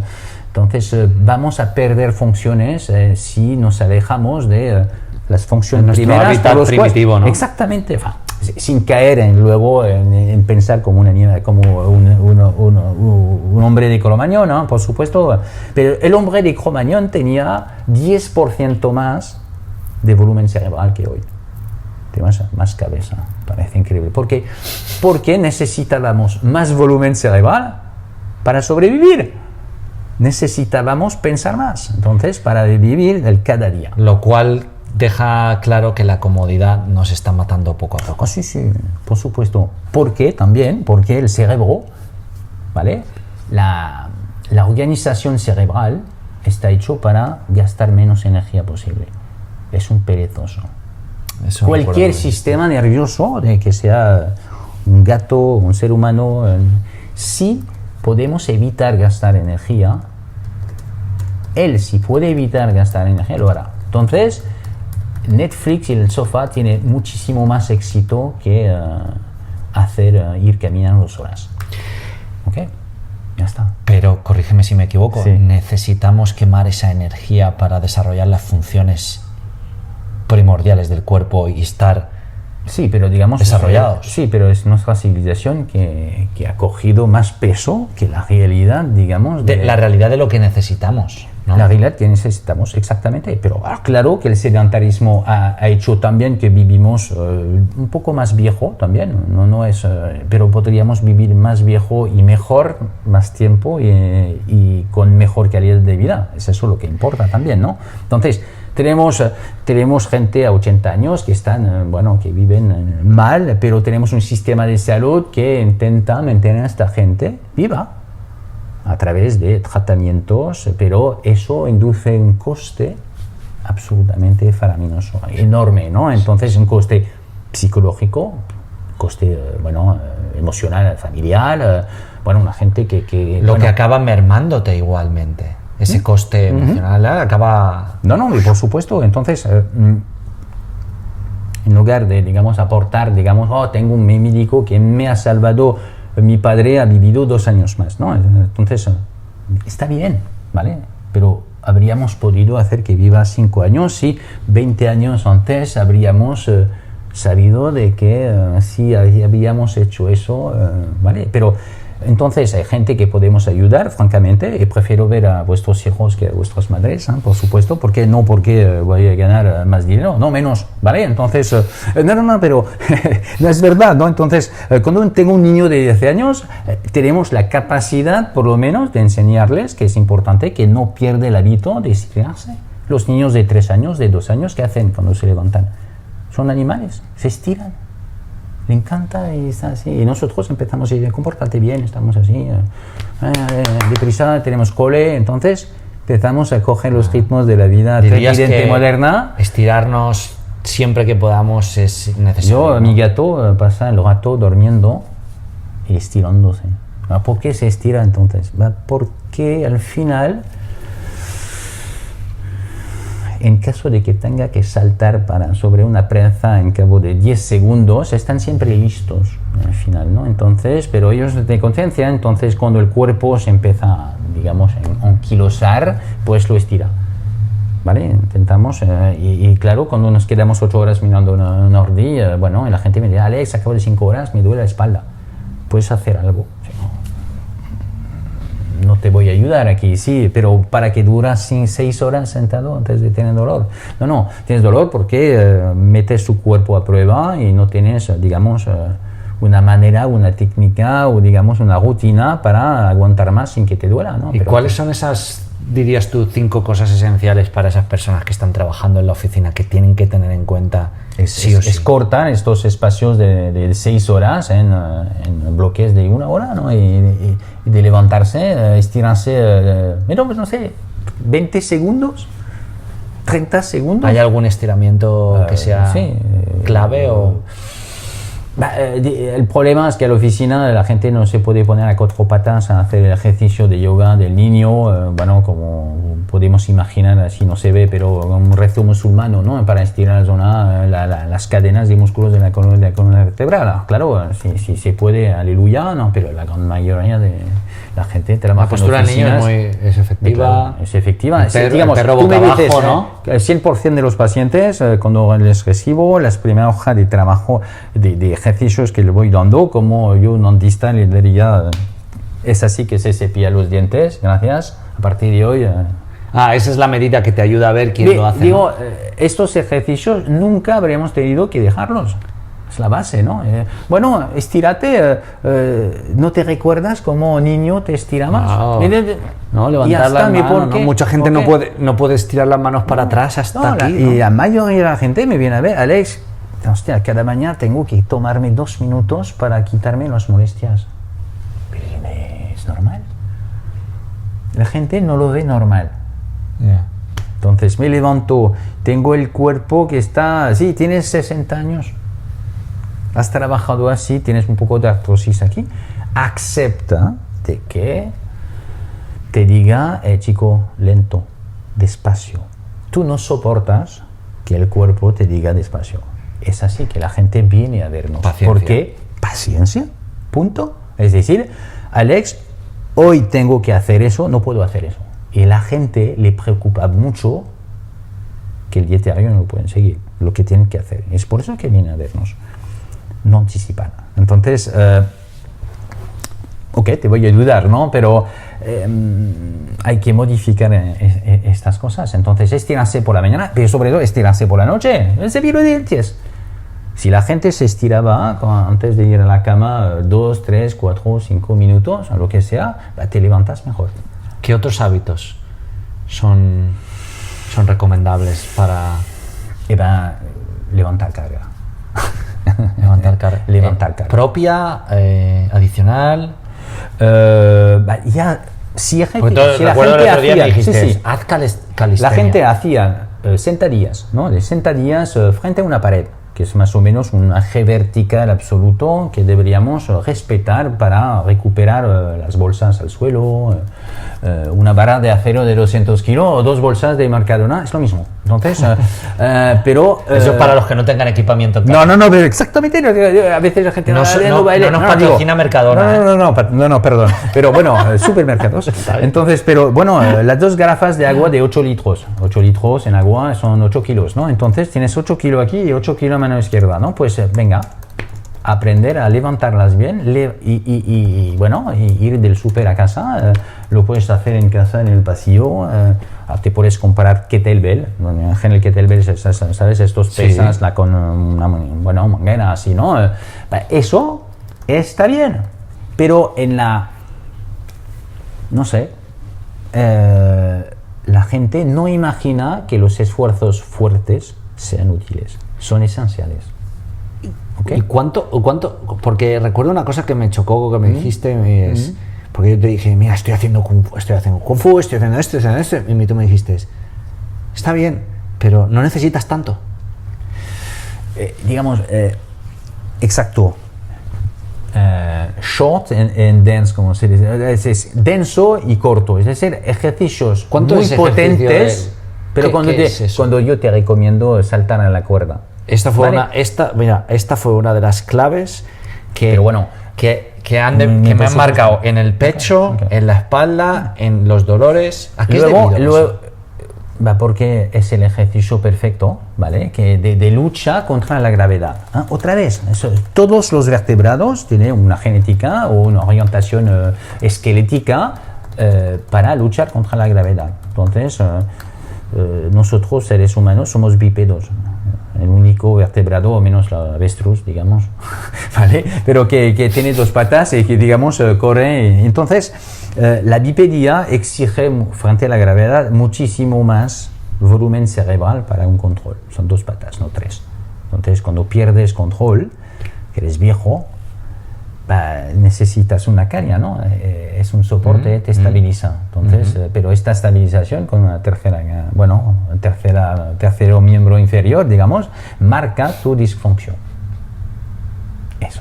vamos a perder funciones si nos alejamos de las funciones primeras. Nuestro hábitat primitivo, ¿no? Exactamente. Sin caer luego en pensar como una niña, como un hombre de Cro-Magnon, ¿no? Por supuesto. Pero el hombre de Cro-Magnon tenía 10% más de volumen cerebral que hoy. Tenemos más cabeza. Parece increíble. Porque necesitábamos más volumen cerebral para sobrevivir. necesitábamos pensar más, entonces, para vivir el cada día. Lo cual deja claro que la comodidad nos está matando poco a poco. Sí, por supuesto. Porque el cerebro, ¿vale? La organización cerebral está hecho para gastar menos energía posible. Es un perezoso. Eso Cualquier sistema nervioso, de que sea un gato, un ser humano, si podemos evitar gastar energía, si puede evitar gastar energía, lo hará. Entonces, Netflix y el sofá tiene muchísimo más éxito que ir caminando 2 horas. ¿Ok? Ya está. Pero, corrígeme si me equivoco, Sí. necesitamos quemar esa energía para desarrollar las funciones primordiales del cuerpo y estar Sí, pero digamos... desarrollados. Sí, pero es nuestra civilización que ha cogido más peso que la realidad, digamos... de la realidad de lo que necesitamos, ¿no? La realidad que necesitamos, exactamente. Pero claro que el sedentarismo ha hecho también que vivimos un poco más viejo también. No es, pero podríamos vivir más viejo y mejor, más tiempo y con mejor calidad de vida. Es eso lo que importa también, ¿no? Entonces, tenemos gente a 80 años que están, que viven mal, pero tenemos un sistema de salud que intenta mantener a esta gente viva a través de tratamientos, pero eso induce un coste absolutamente faraminoso, enorme, ¿no? Entonces, un coste psicológico, coste, emocional, familiar, una gente que que acaba mermándote igualmente. Ese coste emocional acaba... No, y por supuesto. Entonces, en lugar de, aportar, tengo un médico que me ha salvado, mi padre ha vivido 2 años más, ¿no? Entonces, está bien, ¿vale? Pero habríamos podido hacer que viva 5 años si 20 años antes habríamos sabido de que si habíamos hecho eso, ¿vale? Pero entonces hay gente que podemos ayudar, francamente, y prefiero ver a vuestros hijos que a vuestras madres, por supuesto, porque voy a ganar más dinero, no menos, ¿vale? Entonces, pero no es verdad, ¿no? Entonces, cuando tengo un niño de 10 años, tenemos la capacidad, por lo menos, de enseñarles que es importante que no pierda el hábito de estirarse. Los niños de 3 años, de 2 años, ¿qué hacen cuando se levantan? Son animales, se estiran. Le encanta y está así. Y nosotros empezamos a decir, compórtate bien, estamos así, deprisa, tenemos cole. Entonces empezamos a coger los ritmos de la vida trepidante moderna. Estirarnos siempre que podamos es necesario. Mi gato pasa el rato durmiendo y estirándose. ¿Por qué se estira entonces? Porque al final, en caso de que tenga que saltar sobre una presa en cabo de 10 segundos, están siempre listos al final, ¿no? Entonces, pero ellos de conciencia, entonces cuando el cuerpo se empieza, a anquilosar, pues lo estira, ¿vale? Intentamos, y claro, cuando nos quedamos 8 horas mirando una ordi, y la gente me dice, Alex, acabo de 5 horas, me duele la espalda. Puedes hacer algo. No te voy a ayudar aquí, sí, pero para que duras 6 horas sentado antes de tener dolor. No, tienes dolor porque metes tu cuerpo a prueba y no tienes, una manera, una técnica o, una rutina para aguantar más sin que te duela, ¿no? ¿Y cuáles son esas, dirías tú, 5 cosas esenciales para esas personas que están trabajando en la oficina que tienen que tener en cuenta? Es cortar estos espacios de 6 horas en bloques de 1 hora, ¿no? Y de levantarse, estirarse, 20 segundos, 30 segundos. ¿Hay algún estiramiento que sea clave o...? El problema es que a la oficina la gente no se puede poner a 4 patas a hacer el ejercicio de yoga del niño, como podemos imaginar, así no se ve, pero un rezo musulmano, ¿no? Para estirar las cadenas de músculos de la columna vertebral. Claro, si se puede, aleluya, no, pero la gran mayoría de la gente trabaja. La postura del niño es efectiva. Claro, es efectiva. El perro boca abajo, ¿no? El 100% de los pacientes, cuando les recibo las primeras hojas de trabajo de ejercicios que le voy dando, como yo, un dentista, le diría, es así que se cepilla los dientes, gracias, a partir de hoy... esa es la medida que te ayuda a ver quién lo hace. Digo, estos ejercicios nunca habríamos tenido que dejarlos. Es la base, ¿no? Bueno, estírate, ¿no te recuerdas como niño te estirabas? No, levantar las manos, ¿no? Mucha gente no puede estirar las manos para atrás hasta aquí. Y la mayoría de la gente me viene a ver, Alex, hostia, cada mañana tengo que tomarme 2 minutos para quitarme las molestias. ¿Es normal? La gente no lo ve normal. Yeah. Entonces me levanto, tengo el cuerpo que está... Sí, tienes 60 años. Has trabajado así, tienes un poco de artrosis aquí. Acepta de que te diga, chico, lento, despacio. Tú no soportas que el cuerpo te diga despacio. Es así que la gente viene a vernos. Paciencia. ¿Por qué? Paciencia, punto. Es decir, Alex, hoy tengo que hacer eso, no puedo hacer eso. Y a la gente le preocupa mucho que el dietario no lo pueden seguir, lo que tienen que hacer. Es por eso que vienen a vernos. No anticipan. Entonces, ok, te voy a ayudar, ¿no? Pero hay que modificar estas cosas. Entonces, estirarse por la mañana, pero sobre todo estirarse por la noche. El cepillo de dientes. Si la gente se estiraba antes de ir a la cama 2, 3, 4, 5 minutos, o lo que sea, te levantas mejor. ¿Qué otros hábitos son recomendables para...? Levantar carga. Levantar carga. Levantar carga. ¿Propia, adicional? Si la gente hacía... Me dijiste, sí. haz calistenia. La gente hacía sentadillas, ¿no? De sentadillas frente a una pared, que es más o menos un eje vertical absoluto que deberíamos respetar para recuperar las bolsas al suelo, una barra de acero de 200 kilos o 2 bolsas de Mercadona, es lo mismo. Entonces, pero... Eso es para los que no tengan equipamiento. No, pero exactamente, a veces la gente no nos patrocina Mercadona. No, perdón. Pero bueno, supermercados. Entonces, pero bueno, las 2 garrafas de agua de 8 litros. 8 litros en agua son 8 kilos, ¿no? Entonces tienes 8 kilos aquí y 8 kilos a mano izquierda, ¿no? Pues venga, aprender a levantarlas bien y ir del súper a casa. Lo puedes hacer en casa, en el pasillo. Te puedes comprar kettlebell. En general, kettlebell, ¿sabes? Estos pesas con una manguera así, ¿no? Eso está bien, pero en la... No sé. La gente no imagina que los esfuerzos fuertes sean útiles. Son esenciales. ¿Okay? ¿Y cuánto? Porque recuerdo una cosa que me chocó, que me dijiste, porque yo te dije, mira, estoy haciendo kung fu, estoy haciendo esto, y tú me dijiste, está bien, pero no necesitas tanto. Exacto. Short and dense, como se dice, es denso y corto, es decir, ejercicios muy potentes, pero cuando yo te recomiendo saltar a la cuerda. Esta fue una de las claves que me han marcado en el pecho, en la espalda, en los dolores. ¿A qué es debido? Porque es el ejercicio perfecto, ¿vale? Que de lucha contra la gravedad. Otra vez, todos los vertebrados tienen una genética o una orientación esquelética para luchar contra la gravedad. Entonces, nosotros, seres humanos, somos bípedos. El único vertebrado, o menos la avestruz, digamos, ¿vale? Pero que tiene 2 patas y que, digamos, corre. Entonces, la bipedía exige, frente a la gravedad, muchísimo más volumen cerebral para un control. Son 2 patas, no 3. Entonces, cuando pierdes control, que eres viejo, necesitas una caña, ¿no? Es un soporte, te estabiliza. Entonces, pero esta estabilización con una tercero miembro inferior, digamos, marca tu disfunción. Eso,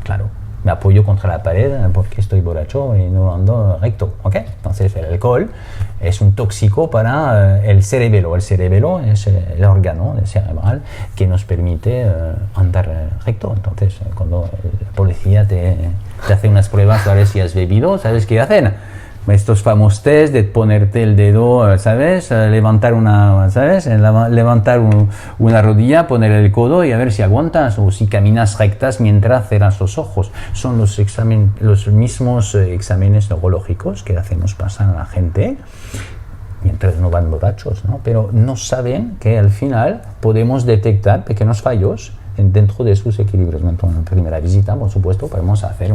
claro. Me apoyo contra la pared porque estoy borracho y no ando recto, ¿ok? Entonces, el alcohol es un tóxico para el cerebelo. El cerebelo es el órgano cerebral que nos permite andar recto. Entonces, cuando la policía te hace unas pruebas a ver si has bebido, ¿sabes qué hacen? Estos famosos test de ponerte el dedo, ¿sabes? Levantar una rodilla, poner el codo y a ver si aguantas o si caminas rectas mientras cerras los ojos. Son los mismos exámenes neurológicos que hacemos pasar a la gente mientras no van borrachos, ¿no? Pero no saben que al final podemos detectar pequeños fallos dentro de sus equilibrios. En la primera visita, por supuesto, podemos hacer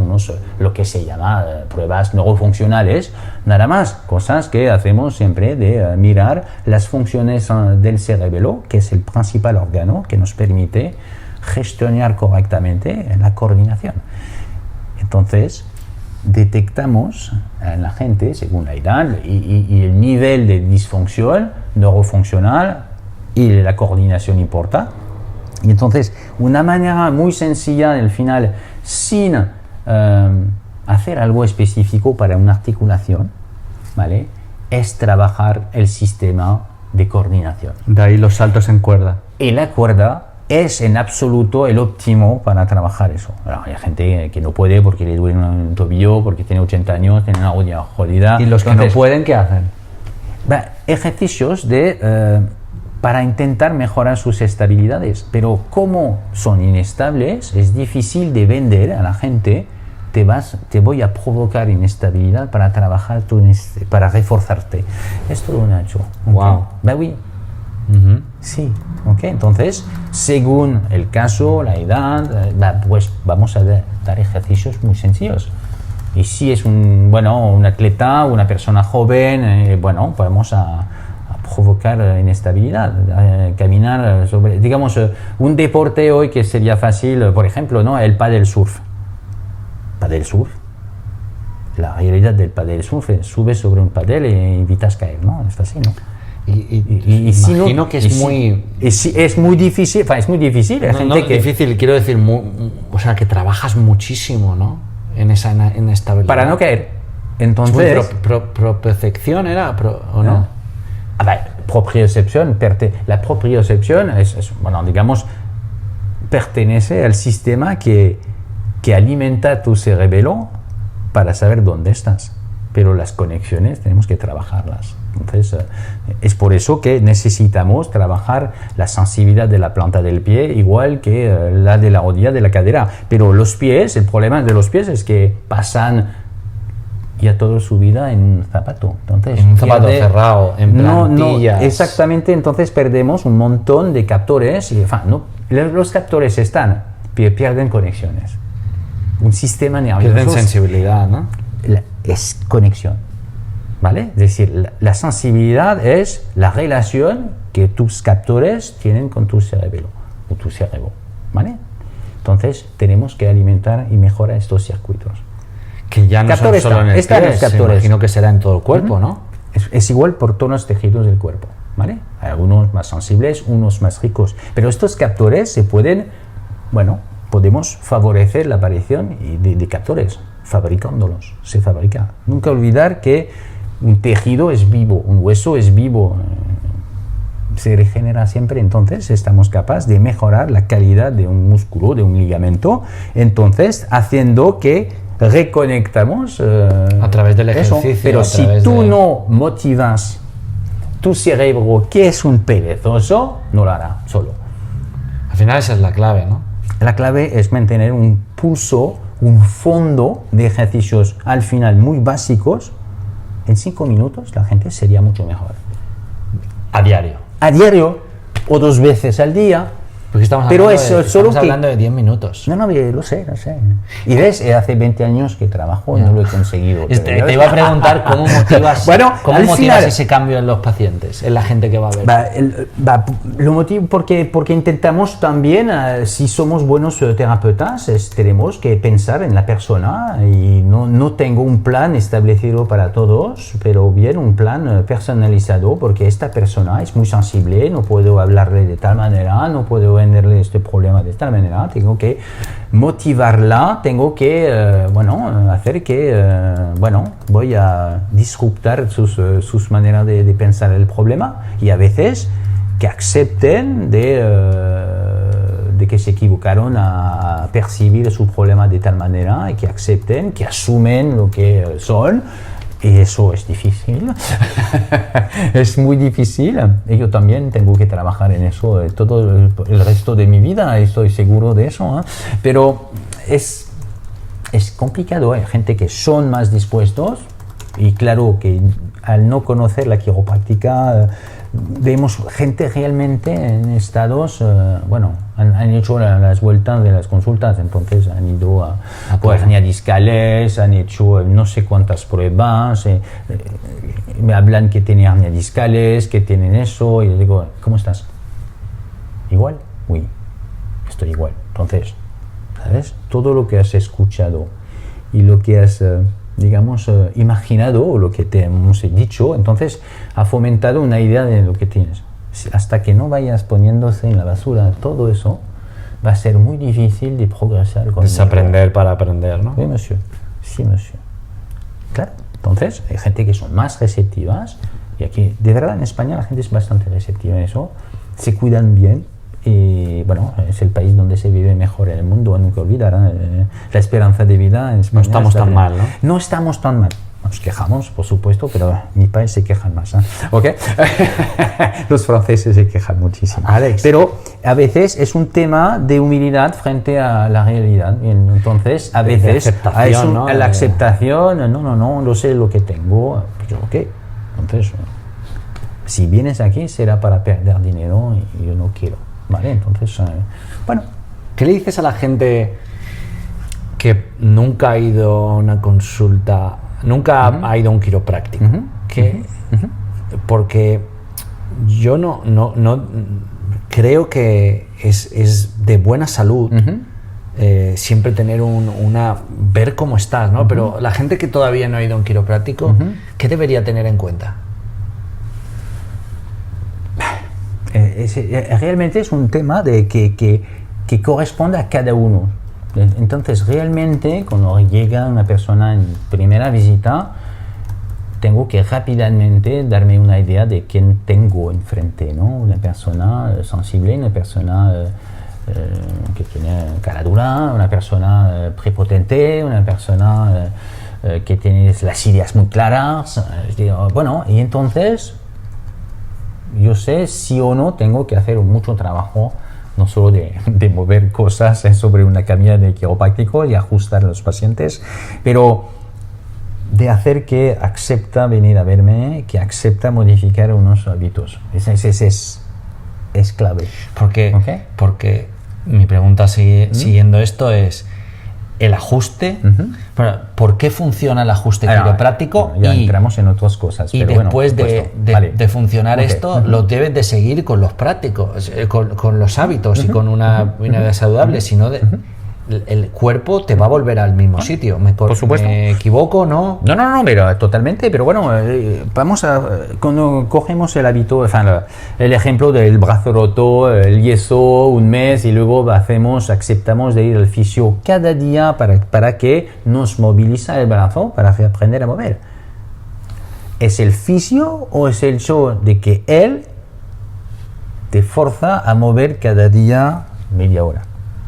lo que se llama pruebas neurofuncionales, nada más, cosas que hacemos siempre de mirar las funciones del cerebelo, que es el principal órgano que nos permite gestionar correctamente la coordinación. Entonces, detectamos en la gente, según la edad y el nivel de disfunción neurofuncional, y la coordinación importa. Y entonces, una manera muy sencilla, al final, sin hacer algo específico para una articulación, ¿vale?, es trabajar el sistema de coordinación. De ahí los saltos en cuerda. Y la cuerda es en absoluto el óptimo para trabajar eso. Bueno, hay gente que no puede porque le duele un tobillo, porque tiene 80 años, tiene una rodilla jodida. ¿Y los que no pueden, qué hacen? Ejercicios para intentar mejorar sus estabilidades. Pero como son inestables, es difícil de vender a la gente. Te voy a provocar inestabilidad para trabajar, para reforzarte. Es todo un hecho. Wow. Oui. Sí, entonces, según el caso, la edad, pues vamos a dar ejercicios muy sencillos. Y si es un atleta, una persona joven, podemos a provocar inestabilidad, caminar sobre, digamos, un deporte hoy que sería fácil, por ejemplo, ¿no?, el paddle surf. Paddle surf. La realidad del paddle surf es subes sobre un paddle y evitas caer, ¿no? Es fácil, ¿no? Y imagino que es muy... Es muy difícil, es muy difícil. Hay gente que... difícil, quiero decir, o sea, que trabajas muchísimo, ¿no? En esa inestabilidad. Para no caer. Entonces... ¿Propriocepción era? ¿O no? Propriocepción, la propriocepción digamos, pertenece al sistema que alimenta tu cerebelo para saber dónde estás. Pero las conexiones tenemos que trabajarlas. Entonces, es por eso que necesitamos trabajar la sensibilidad de la planta del pie igual que la de la rodilla, de la cadera. Pero los pies, el problema de los pies es que pasan ya toda su vida en un zapato. Entonces, en un zapato cerrado, en plantillas. No, exactamente, entonces perdemos un montón de captores. Los captores pierden conexiones. Un sistema nervioso... Pierden sensibilidad, ¿no? Es conexión, ¿vale? Es decir, la sensibilidad es la relación que tus captores tienen con tu cerebro, o tu cerebro, ¿vale? Entonces, tenemos que alimentar y mejorar estos circuitos. Que ya no son solo en el pie, imagino que será en todo el cuerpo, ¿no? Es igual por todos los tejidos del cuerpo, ¿vale? Hay algunos más sensibles, unos más ricos, pero estos captores se pueden, podemos favorecer la aparición de captores, fabricándolos, se fabrica. Nunca olvidar que un tejido es vivo, un hueso es vivo, se regenera siempre, entonces estamos capaces de mejorar la calidad de un músculo, de un ligamento, entonces haciendo que reconectamos a través del ejercicio. Eso. Pero si tú no motivas tu cerebro, que es un perezoso, no lo hará solo. Al final esa es la clave, ¿no? La clave es mantener un pulso, un fondo de ejercicios al final muy básicos. En 5 minutos la gente sería mucho mejor. A diario. A diario o 2 veces al día. Porque estamos hablando de 10 minutos. No, lo sé. Y ves, hace 20 años que trabajo y no lo he conseguido. Te iba a preguntar cómo motivas, ese cambio en los pacientes, en la gente que va a ver. Lo motivo porque intentamos también, si somos buenos terapeutas, tenemos que pensar en la persona y no tengo un plan establecido para todos, pero bien un plan personalizado porque esta persona es muy sensible, no puedo hablarle de tal manera, no puedo venderle este problema de tal manera, tengo que motivarla, tengo que hacer que voy a disruptar sus maneras de pensar el problema y a veces que acepten de que se equivocaron a percibir su problema de tal manera y que acepten, que asumen lo que son. Y eso es difícil, es muy difícil. Y yo también tengo que trabajar en eso todo el resto de mi vida, estoy seguro de eso. Pero es complicado, hay gente que son más dispuestos y claro que al no conocer la quiropráctica vemos gente realmente en estados Han hecho las vueltas de las consultas, entonces han ido a hernia discales, han hecho no sé cuántas pruebas, me hablan que tienen hernia discales, que tienen eso, y les digo, ¿cómo estás? ¿Igual? Oui, estoy igual. Entonces, ¿sabes? Todo lo que has escuchado y lo que has, imaginado, o lo que te hemos dicho, entonces ha fomentado una idea de lo que tienes. Hasta que no vayas poniéndose en la basura todo eso, va a ser muy difícil de progresar. Desaprender para aprender, ¿no? Sí, monsieur. Sí, monsieur. Claro. Entonces, hay gente que son más receptivas, y aquí, de verdad, en España la gente es bastante receptiva en eso, se cuidan bien, y bueno, es el país donde se vive mejor en el mundo, nunca olvidar, la esperanza de vida en España. No estamos tan mal, ¿no? No estamos tan mal. Nos quejamos, por supuesto, pero mi país se quejan más, ¿eh? ¿Ok? Los franceses se quejan muchísimo. Alex. Pero a veces es un tema de humildad frente a la realidad. Y entonces, a veces, aceptación, ¿no? La aceptación, no, lo sé lo que tengo. Pero, ok, entonces, si vienes aquí será para perder dinero y yo no quiero. ¿Vale? Entonces, bueno. ¿Qué le dices a la gente que nunca ha ido a una consulta, nunca ha ido a un quiropráctico? Porque yo no creo que es de buena salud siempre tener ver cómo estás, ¿no? Pero la gente que todavía no ha ido a un quiropráctico, ¿qué debería tener en cuenta? Realmente es un tema que corresponde a cada uno. Entonces, realmente, cuando llega una persona en primera visita, tengo que rápidamente darme una idea de quién tengo enfrente, ¿no? Una persona sensible, una persona que tiene cara dura, una persona prepotente, una persona que tiene las ideas muy claras. Bueno, y entonces yo sé si o no tengo que hacer mucho trabajo, no solo de mover cosas sobre una camilla de quiropráctico y ajustar a los pacientes, pero de hacer que acepta venir a verme, que acepta modificar unos hábitos. Es clave. Porque mi pregunta siguiendo esto es el ajuste. ¿Por qué funciona el ajuste quiropráctico? Ya entramos en otras cosas. Y pero después bueno, de funcionar esto, lo debes de seguir con los prácticos, con los hábitos y con una vida saludable, sino el cuerpo te va a volver al mismo sitio. Por supuesto. ¿Me equivoco, no? No, pero totalmente. Pero bueno, vamos a... Cuando cogemos el hábito, el ejemplo del brazo roto, el yeso, un mes, y luego aceptamos de ir al fisio cada día para que nos moviliza el brazo, para aprender a mover. ¿Es el fisio o es el hecho de que él te forza a mover cada día media hora?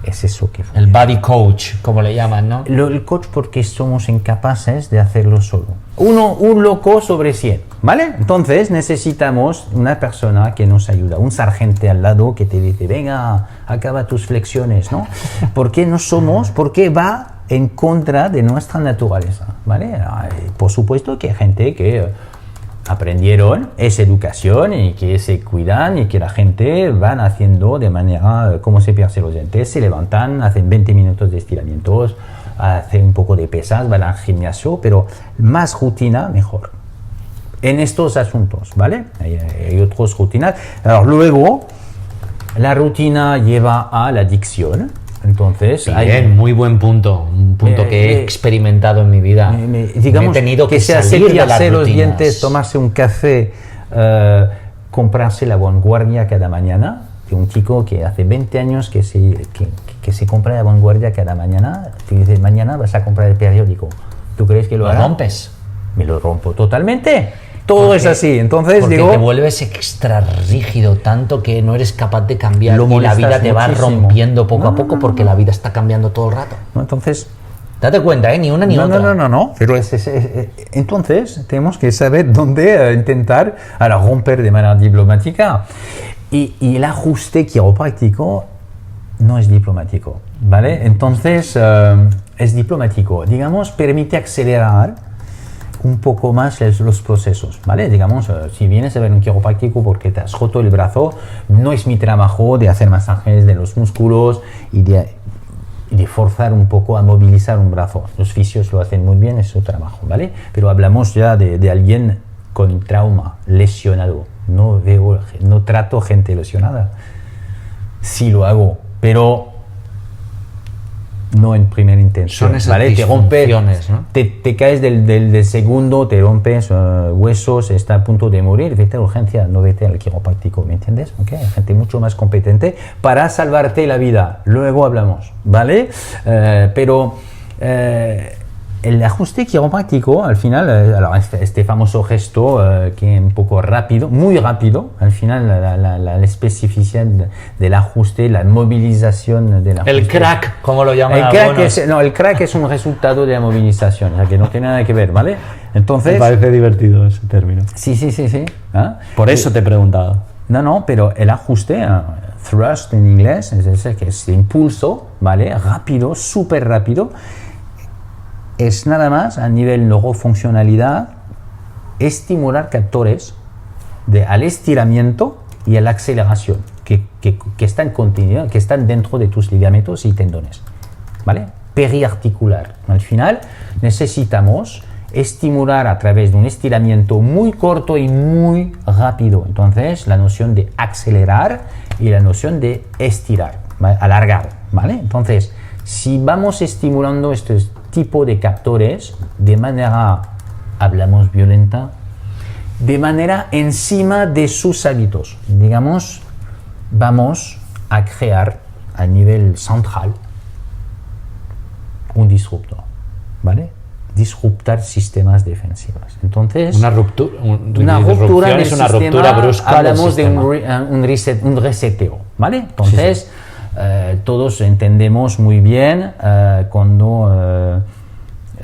Es eso que funciona. El body coach, como le llaman, ¿no? El coach, porque somos incapaces de hacerlo solo. Un loco sobre 100, ¿vale? Entonces necesitamos una persona que nos ayuda, un sargento al lado que te dice, venga, acaba tus flexiones, ¿no? Porque va en contra de nuestra naturaleza, ¿vale? Por supuesto que hay gente que aprendieron esa educación y que se cuidan y que la gente van haciendo de manera como se piercen los dientes, se levantan, hacen 20 minutos de estiramientos, hacen un poco de pesas, van al gimnasio, pero más rutina mejor en estos asuntos, ¿vale? Hay otras rutinas. Luego la rutina lleva a la adicción. Entonces, muy buen punto, un punto que he experimentado en mi vida. Digamos he tenido que sea salir de las cepillarse los rutinas. dientes, tomarse un café, comprarse la Vanguardia cada mañana. Un chico que hace 20 años que se compra la Vanguardia cada mañana, te dice, mañana vas a comprar el periódico. ¿Tú crees que lo hará? ¿Lo rompes? Me lo rompo totalmente. Todo es así. Entonces porque digo, te vuelves extra rígido tanto que no eres capaz de cambiar Lo y la molestas vida te va muchísimo. rompiendo poco a poco porque la vida está cambiando todo el rato. ¿no? Entonces Date cuenta, ni una ni otra. No. Pero entonces tenemos que saber dónde intentar romper de manera diplomática. Y el ajuste quiropráctico no es diplomático, ¿vale? Entonces es diplomático. Digamos, permite acelerar un poco más los procesos, ¿vale? Digamos, si vienes a ver un quiropráctico porque te has roto el brazo, no es mi trabajo de hacer masajes de los músculos y de forzar un poco a movilizar un brazo. Los fisios lo hacen muy bien, es su trabajo, ¿vale? Pero hablamos ya de alguien con trauma, lesionado. No trato gente lesionada. Sí lo hago, pero no en primera intención. Son esas ¿vale? Te rompes, disfunciones, ¿no? te caes del segundo, te rompes huesos, está a punto de morir, vete a urgencia, no vete al quiropráctico, ¿me entiendes? ¿Okay? Hay gente mucho más competente para salvarte la vida. Luego hablamos, ¿vale? Pero el ajuste quiropráctico, al final, este famoso gesto que es un poco rápido, muy rápido, al final la especificidad del ajuste, la movilización del ajuste. El crack, como lo llaman El crack es un resultado de la movilización, o sea que no tiene nada que ver, ¿vale? Entonces, Me parece divertido ese término. sí. ¿Ah? Por eso te he preguntado. No, pero el ajuste, thrust en inglés, es ese que es impulso, ¿vale? Rápido, súper rápido. Es nada más a nivel neurofuncionalidad estimular captores al estiramiento y a la aceleración que están contenidos, que están dentro de tus ligamentos y tendones, ¿vale? Periarticular. Al final necesitamos estimular a través de un estiramiento muy corto y muy rápido. Entonces la noción de acelerar y la noción de estirar, ¿vale? Alargar, ¿vale? Entonces si vamos estimulando estos tipo de captores de manera, hablamos violenta, de manera encima de sus hábitos. Digamos, vamos a crear a nivel central un disruptor, ¿vale? Disruptar sistemas defensivos. Entonces, una ruptura en el es una sistema, ruptura brusca hablamos del de sistema. un reseteo, ¿vale? Entonces, todos entendemos muy bien cuando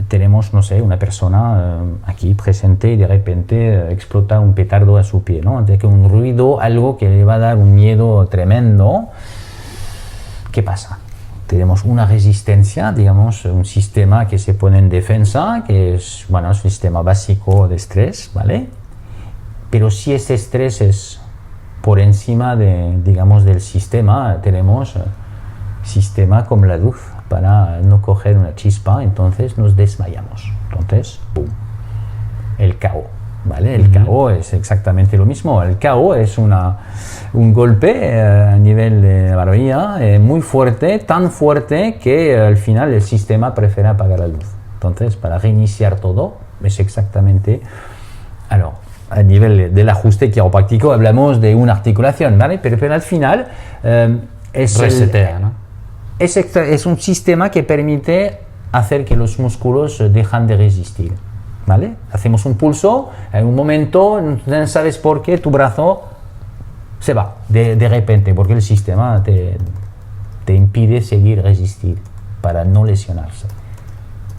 tenemos, no sé, una persona aquí presente y de repente explota un petardo a su pie, ¿no? De que un ruido, algo que le va a dar un miedo tremendo. ¿Qué pasa? Tenemos una resistencia, digamos, un sistema que se pone en defensa, que es, bueno, es un sistema básico de estrés, ¿vale? Pero si ese estrés es por encima digamos, del sistema, tenemos sistema como la luz para no coger una chispa, entonces nos desmayamos. Entonces, ¡pum! El KO, ¿vale? El KO es exactamente lo mismo. El KO es un golpe a nivel de barbilla muy fuerte, tan fuerte que al final el sistema prefiere apagar la luz. Entonces, para reiniciar todo, es exactamente... a nivel del ajuste quiropráctico hablamos de una articulación, ¿vale? Pero al final resetea, ¿no? Es un sistema que permite hacer que los músculos dejan de resistir, ¿vale? Hacemos un pulso, en un momento, no sabes por qué, tu brazo se va de repente, porque el sistema te impide seguir resistir para no lesionarse.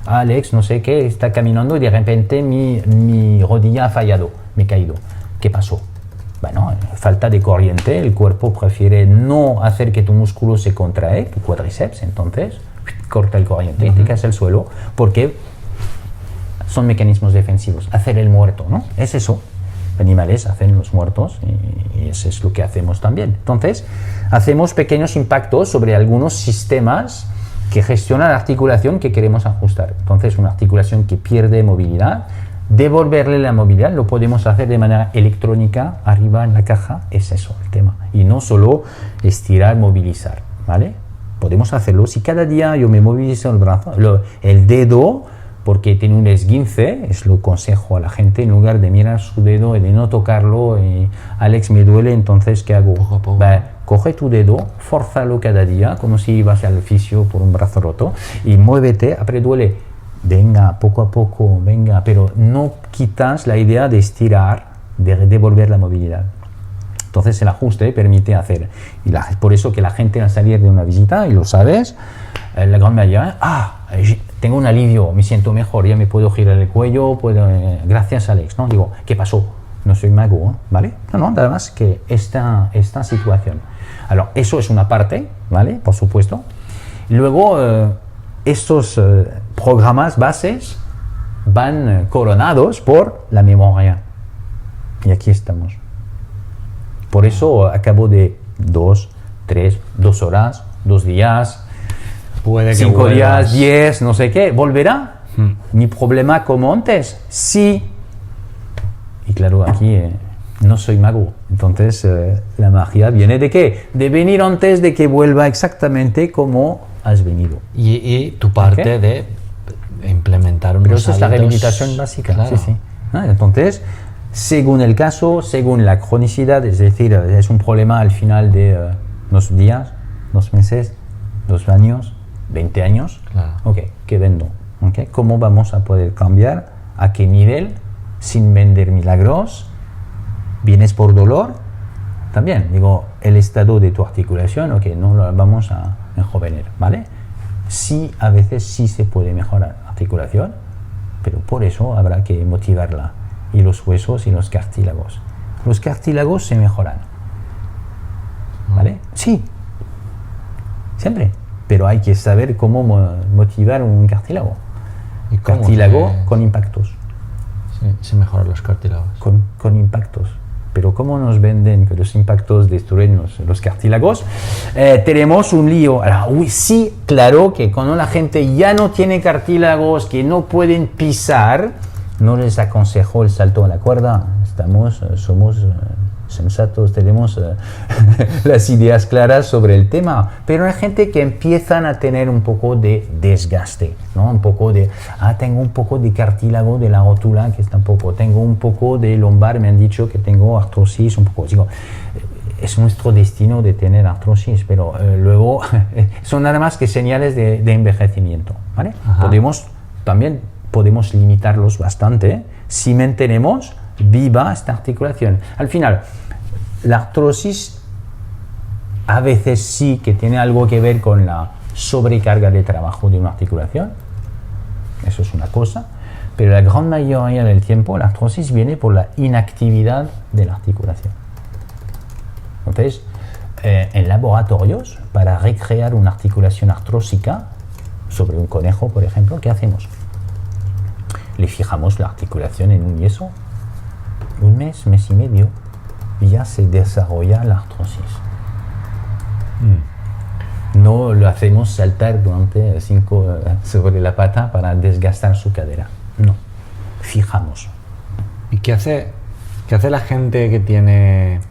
Alex, no sé qué, está caminando y de repente mi rodilla ha fallado, me he caído. ¿Qué pasó? Bueno, falta de corriente, el cuerpo prefiere no hacer que tu músculo se contrae, tu cuádriceps, entonces corta el corriente y te caes al suelo, porque son mecanismos defensivos. Hacer el muerto, ¿no? Es eso. Animales hacen los muertos y eso es lo que hacemos también. Entonces, hacemos pequeños impactos sobre algunos sistemas que gestionan la articulación que queremos ajustar. Entonces, una articulación que pierde movilidad, devolverle la movilidad lo podemos hacer de manera electrónica arriba en la caja, es eso el tema. Y no solo estirar, movilizar, ¿vale? Podemos hacerlo. Si cada día yo me movilizo el brazo, el dedo, porque tiene un esguince, es lo consejo a la gente, en lugar de mirar su dedo y de no tocarlo, y Alex me duele, entonces ¿qué hago? Poco a poco. Coge tu dedo, fórzalo cada día, como si ibas al fisio por un brazo roto, y muévete, après duele. Venga, poco a poco, venga, pero no quitas la idea de estirar, de devolver la movilidad. Entonces el ajuste permite hacer, por eso que la gente al salir de una visita, y lo sabes, la gran mayoría, tengo un alivio, me siento mejor, ya me puedo girar el cuello, gracias Alex, ¿no? Digo, ¿qué pasó? No soy mago, ¿vale? No, nada más que esta situación. Alors, eso es una parte, ¿vale? Por supuesto. Luego, estos programas bases van coronados por la memoria. Y aquí estamos. Por eso, a cabo de 2 horas, 2 días, Puede que 5 días, vuelvas. 10, no sé qué, volverá. Mi problema como antes, sí. Y claro, aquí no soy mago. Entonces, la magia viene de qué? De venir antes de que vuelva exactamente como has venido. Y tu parte ¿Ok? de implementar unos Pero eso es la hábitos. rehabilitación básica. Claro. Sí, sí. Entonces, según el caso, según la cronicidad, es decir, es un problema al final de 2 días, 2 meses, 2 años, 20 años. Claro. Ok, ¿qué vendo? Okay. ¿Cómo vamos a poder cambiar? ¿A qué nivel? Sin vender milagros. ¿Vienes por dolor? También, digo, el estado de tu articulación, ok, no lo vamos a enjovener, ¿vale? Sí, a veces sí se puede mejorar la articulación, pero por eso habrá que motivarla. Y los huesos y los cartílagos. Los cartílagos se mejoran, ¿vale? Sí, siempre. Pero hay que saber cómo motivar un cartílago. ¿Y cómo Cartílago se- con impactos. se mejoran los cartílagos? Con impactos. Pero ¿cómo nos venden que los impactos destruyen los cartílagos? Tenemos un lío. Ahora, sí, claro que cuando la gente ya no tiene cartílagos, que no pueden pisar, no les aconsejo el salto a la cuerda. Somos sensatos, tenemos las ideas claras sobre el tema, pero hay gente que empiezan a tener un poco de desgaste, ¿no? Un poco de, tengo un poco de cartílago de la rótula, que está un poco, tengo un poco de lumbar, me han dicho que tengo artrosis, un poco, digo, es nuestro destino de tener artrosis, pero luego son nada más que señales de envejecimiento, ¿vale? Podemos limitarlos bastante si mantenemos viva esta articulación. Al final, la artrosis a veces sí que tiene algo que ver con la sobrecarga de trabajo de una articulación, eso es una cosa, pero la gran mayoría del tiempo la artrosis viene por la inactividad de la articulación. Entonces, en laboratorios, para recrear una articulación artrósica sobre un conejo, por ejemplo, ¿qué hacemos? Le fijamos la articulación en un yeso, un mes y medio, y ya se desarrolla la artrosis. No lo hacemos saltar durante 5 sobre la pata para desgastar su cadera. No, fijamos. ¿Y qué hace la gente que tiene,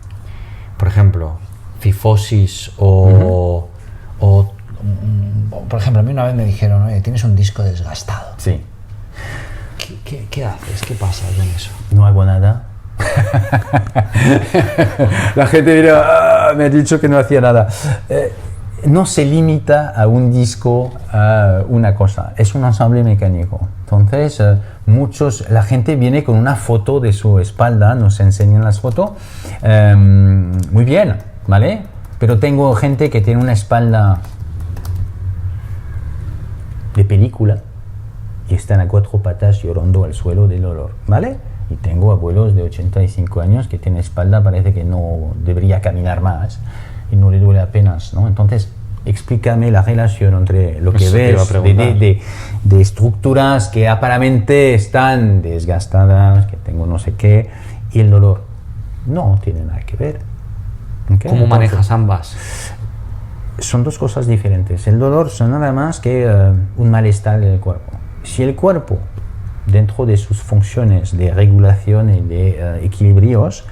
por ejemplo, cifosis o, por ejemplo, a mí una vez me dijeron, oye, tienes un disco desgastado. Sí. ¿Qué haces? ¿Qué pasa con eso? No hago nada. La gente dirá, me ha dicho que no hacía nada. No se limita a un disco, a una cosa, es un ensamble mecánico. Entonces, la gente viene con una foto de su espalda, nos enseñan las fotos. Muy bien, ¿vale? Pero tengo gente que tiene una espalda de película y están a 4 patas llorando al suelo del dolor, ¿vale? Y tengo abuelos de 85 años que tienen espalda, parece que no debería caminar más y no le duele apenas, ¿no? Entonces, explícame la relación entre lo que Eso te iba a ves preguntar. de estructuras que aparentemente están desgastadas, que tengo no sé qué, y el dolor. No tiene nada que ver. ¿Ok? ¿Cómo Entonces, manejas ambas? son 2 cosas diferentes. El dolor son nada más que un malestar del cuerpo. Si el cuerpo, dentro de sus funciones de regulación y de equilibrios,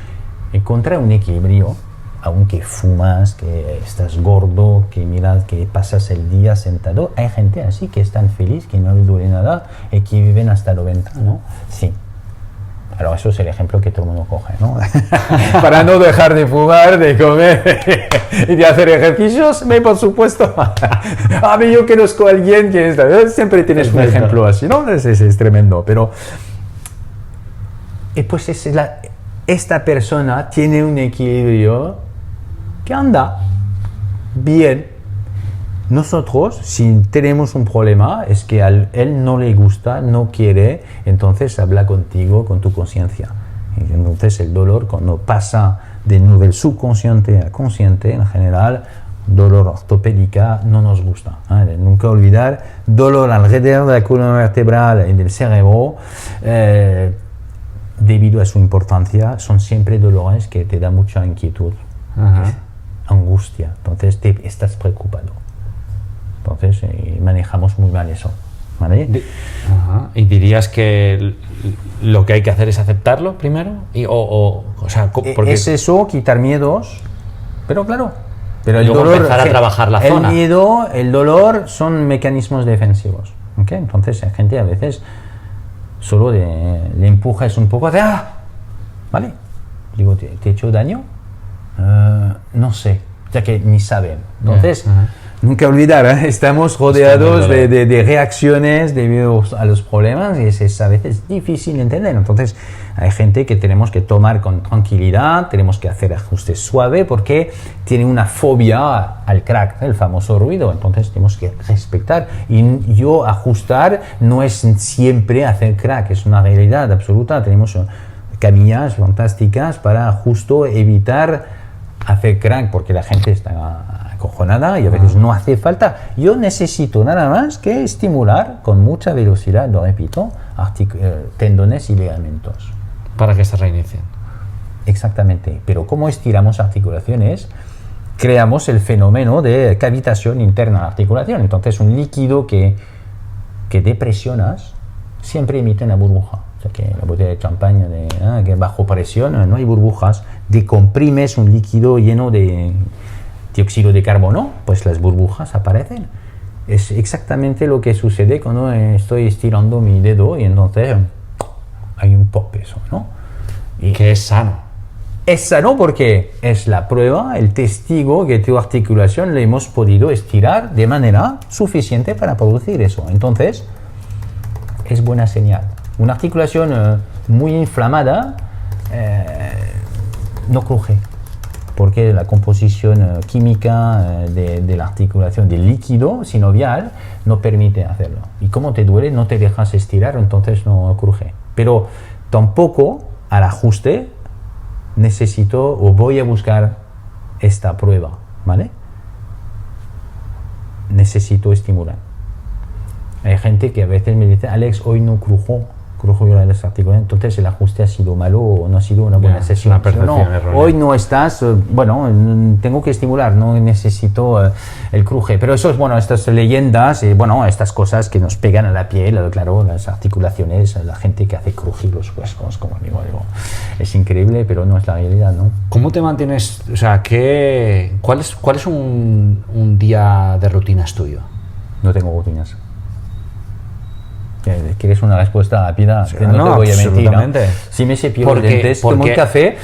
encuentra un equilibrio, aunque fumas, que estás gordo, que miras que pasas el día sentado, hay gente así que están feliz, que no les duele nada y que viven hasta 90, ¿no? Sí. Claro, eso es el ejemplo que todo el mundo coge, ¿no? Para no dejar de fumar, de comer y de hacer ejercicios, por supuesto. A mí yo conozco a alguien que está, siempre tienes un Perfecto. ejemplo así, ¿no? Es tremendo, pero... Y pues esta persona tiene un equilibrio que anda bien. Nosotros, si tenemos un problema, es que a él no le gusta, no quiere, entonces habla contigo, con tu conciencia. Entonces el dolor, cuando pasa de nivel subconsciente a consciente, en general, dolor ortopédica no nos gusta. Nunca olvidar, dolor alrededor de la columna vertebral y del cerebro, debido a su importancia, son siempre dolores que te dan mucha inquietud, angustia. Entonces estás preocupado. Entonces manejamos muy mal eso. ¿Vale? ¿Y dirías que lo que hay que hacer es aceptarlo primero? O sea, porque es eso, quitar miedos, pero claro. Pero el luego dolor, empezar a trabajar la zona. El miedo, el dolor son mecanismos defensivos. ¿Okay? Entonces la gente a veces solo le empujas un poco de ¿vale? Digo, ¿te he hecho daño? No sé, ya que ni saben. Entonces, nunca olvidar, estamos rodeados de reacciones debido a los problemas y es a veces difícil de entender. Entonces, hay gente que tenemos que tomar con tranquilidad, tenemos que hacer ajustes suaves porque tiene una fobia al crack, el famoso ruido. Entonces, tenemos que respetar. Y yo ajustar no es siempre hacer crack, es una realidad absoluta. Tenemos cabillas fantásticas para justo evitar hacer crack porque la gente está acojonada y a veces no hace falta. Yo necesito nada más que estimular con mucha velocidad, lo repito, tendones y ligamentos. Para que se reinicien. Exactamente. Pero como estiramos articulaciones, creamos el fenómeno de cavitación interna de la articulación. Entonces un líquido que depresionas siempre emite una burbuja. O sea que la botella de champaña que bajo presión no hay burbujas. Decomprimes un líquido lleno de dióxido de carbono, pues las burbujas aparecen. Es exactamente lo que sucede cuando estoy estirando mi dedo y entonces hay un pop eso, ¿no? Y que es sano. Es sano porque es la prueba, el testigo que tu articulación le hemos podido estirar de manera suficiente para producir eso. Entonces, es buena señal. Una articulación muy inflamada no cruje, porque la composición química de la articulación del líquido sinovial no permite hacerlo. Y como te duele, no te dejas estirar, entonces no cruje. Pero tampoco al ajuste necesito o voy a buscar esta prueba, ¿vale? Necesito estimular. Hay gente que a veces me dice, Alex, hoy no crujo yo las articulaciones, entonces el ajuste ha sido malo o no ha sido una buena sesión. Una percepción errónea. Hoy no estás, tengo que estimular, no necesito el cruje. Pero eso es, estas leyendas, estas cosas que nos pegan a la piel, claro, las articulaciones, la gente que hace crujir los huesos, como digo, es increíble, pero no es la realidad, ¿no? ¿Cómo te mantienes? O sea, ¿cuál es un día de rutinas tuyo? No tengo rutinas. ¿Quieres una respuesta rápida? Sí, no te voy a mentir, ¿no? absolutamente. Si me cepillo los dientes, tomo un café.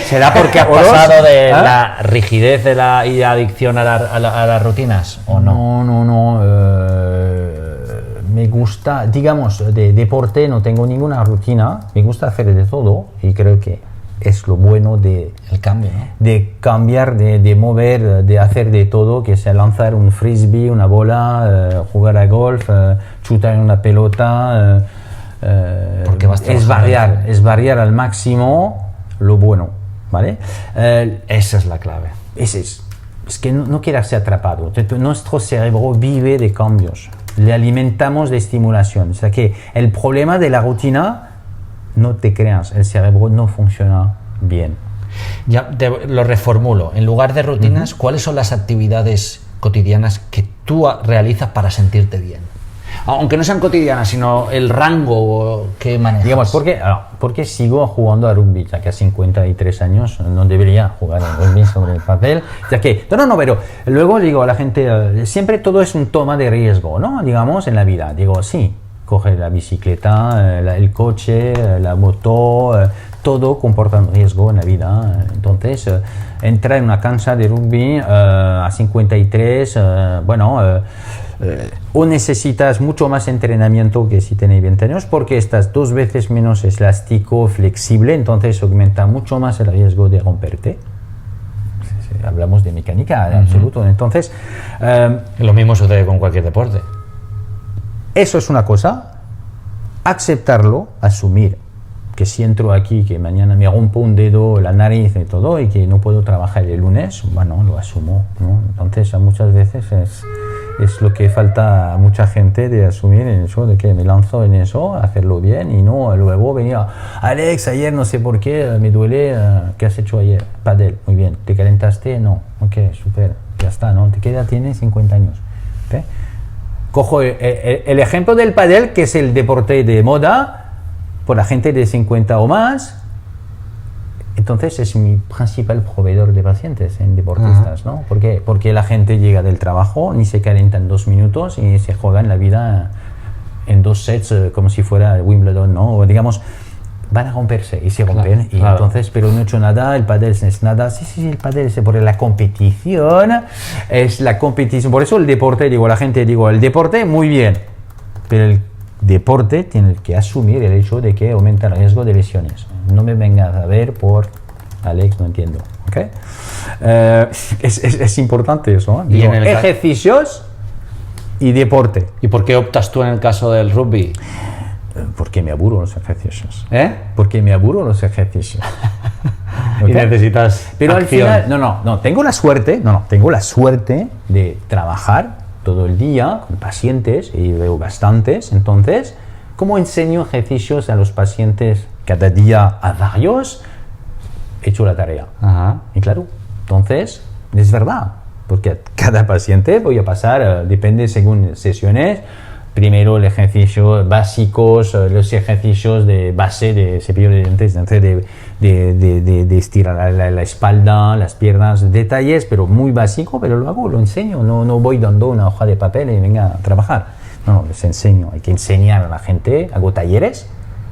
¿Será porque has pasado de la rigidez y la adicción a las rutinas o no? No. Me gusta, digamos, de deporte no tengo ninguna rutina. Me gusta hacer de todo y creo que es lo bueno de el cambio, ¿no? De cambiar, de mover, de hacer de todo, que sea lanzar un frisbee, una bola, jugar a golf, chutar una pelota. Porque es variar al máximo lo bueno, ¿vale? Esa es la clave. Es que no quedarse atrapado. Nuestro cerebro vive de cambios. Le alimentamos de estimulación. O sea que el problema de la rutina, no te creas, el cerebro no funciona bien. Ya lo reformulo. En lugar de rutinas, ¿cuáles son las actividades cotidianas que tú realizas para sentirte bien? Aunque no sean cotidianas, sino el rango que manejas. Digamos, porque sigo jugando a rugby, ya que a 53 años no debería jugar a rugby sobre el papel. Ya que, pero luego digo a la gente, siempre todo es un toma de riesgo, ¿no? Digamos, en la vida. Digo, sí, coge la bicicleta, el coche, la moto, todo comporta un riesgo en la vida. Entonces, entrar en una cancha de rugby a 53, o necesitas mucho más entrenamiento que si tenéis 20 años, porque estás 2 veces menos elástico, flexible, entonces aumenta mucho más el riesgo de romperte. Hablamos de mecánica, absoluto. Entonces, lo mismo sucede con cualquier deporte. Eso es una cosa, aceptarlo, asumir que si entro aquí, que mañana me rompo un dedo, la nariz y todo, y que no puedo trabajar el lunes, bueno, lo asumo, ¿no? Entonces, muchas veces es lo que falta a mucha gente de asumir en eso, de que me lanzo en eso, hacerlo bien, y no luego venía, Alex, ayer no sé por qué, me duele, ¿qué has hecho ayer? Pádel, muy bien, ¿te calentaste? No, ok, súper, ya está, ¿no? ¿Qué edad tienes? 50 años, ¿okay? Cojo el ejemplo del pádel, que es el deporte de moda, por la gente de 50 o más. Entonces es mi principal proveedor de pacientes en deportistas, ¿no? ¿Por qué? Porque la gente llega del trabajo, ni se calienta en 2 minutos y se juegan la vida en 2 sets, como si fuera Wimbledon, ¿no? O digamos, van a romperse y se rompen. Y entonces, pero no he hecho nada, el pádel es nada. Sí, el pádel es por la competición, es la competición. Por eso el deporte, digo, la gente, digo, el deporte, muy bien, pero el deporte tiene que asumir el hecho de que aumenta el riesgo de lesiones. No me vengas a ver por Alex, no entiendo, ¿okay? Es importante eso, ¿eh? Digo, en el ejercicios y deporte. ¿Y por qué optas tú en el caso del rugby? Porque me aburro los ejercicios. ¿Eh? Porque me aburro los ejercicios. ¿Okay? Y necesitas pero acción. Al final, no, tengo la suerte de trabajar todo el día con pacientes, y veo bastantes. Entonces, ¿cómo enseño ejercicios a los pacientes cada día a varios? He hecho la tarea. Ajá. Y claro, entonces, es verdad, porque a cada paciente voy a pasar, depende según sesiones, primero los ejercicios básicos, los ejercicios de base de cepillo de dientes, de estirar la espalda, las piernas, detalles, pero muy básico, pero lo enseño, no voy dando una hoja de papel y venga a trabajar. No, les enseño, hay que enseñar a la gente, hago talleres,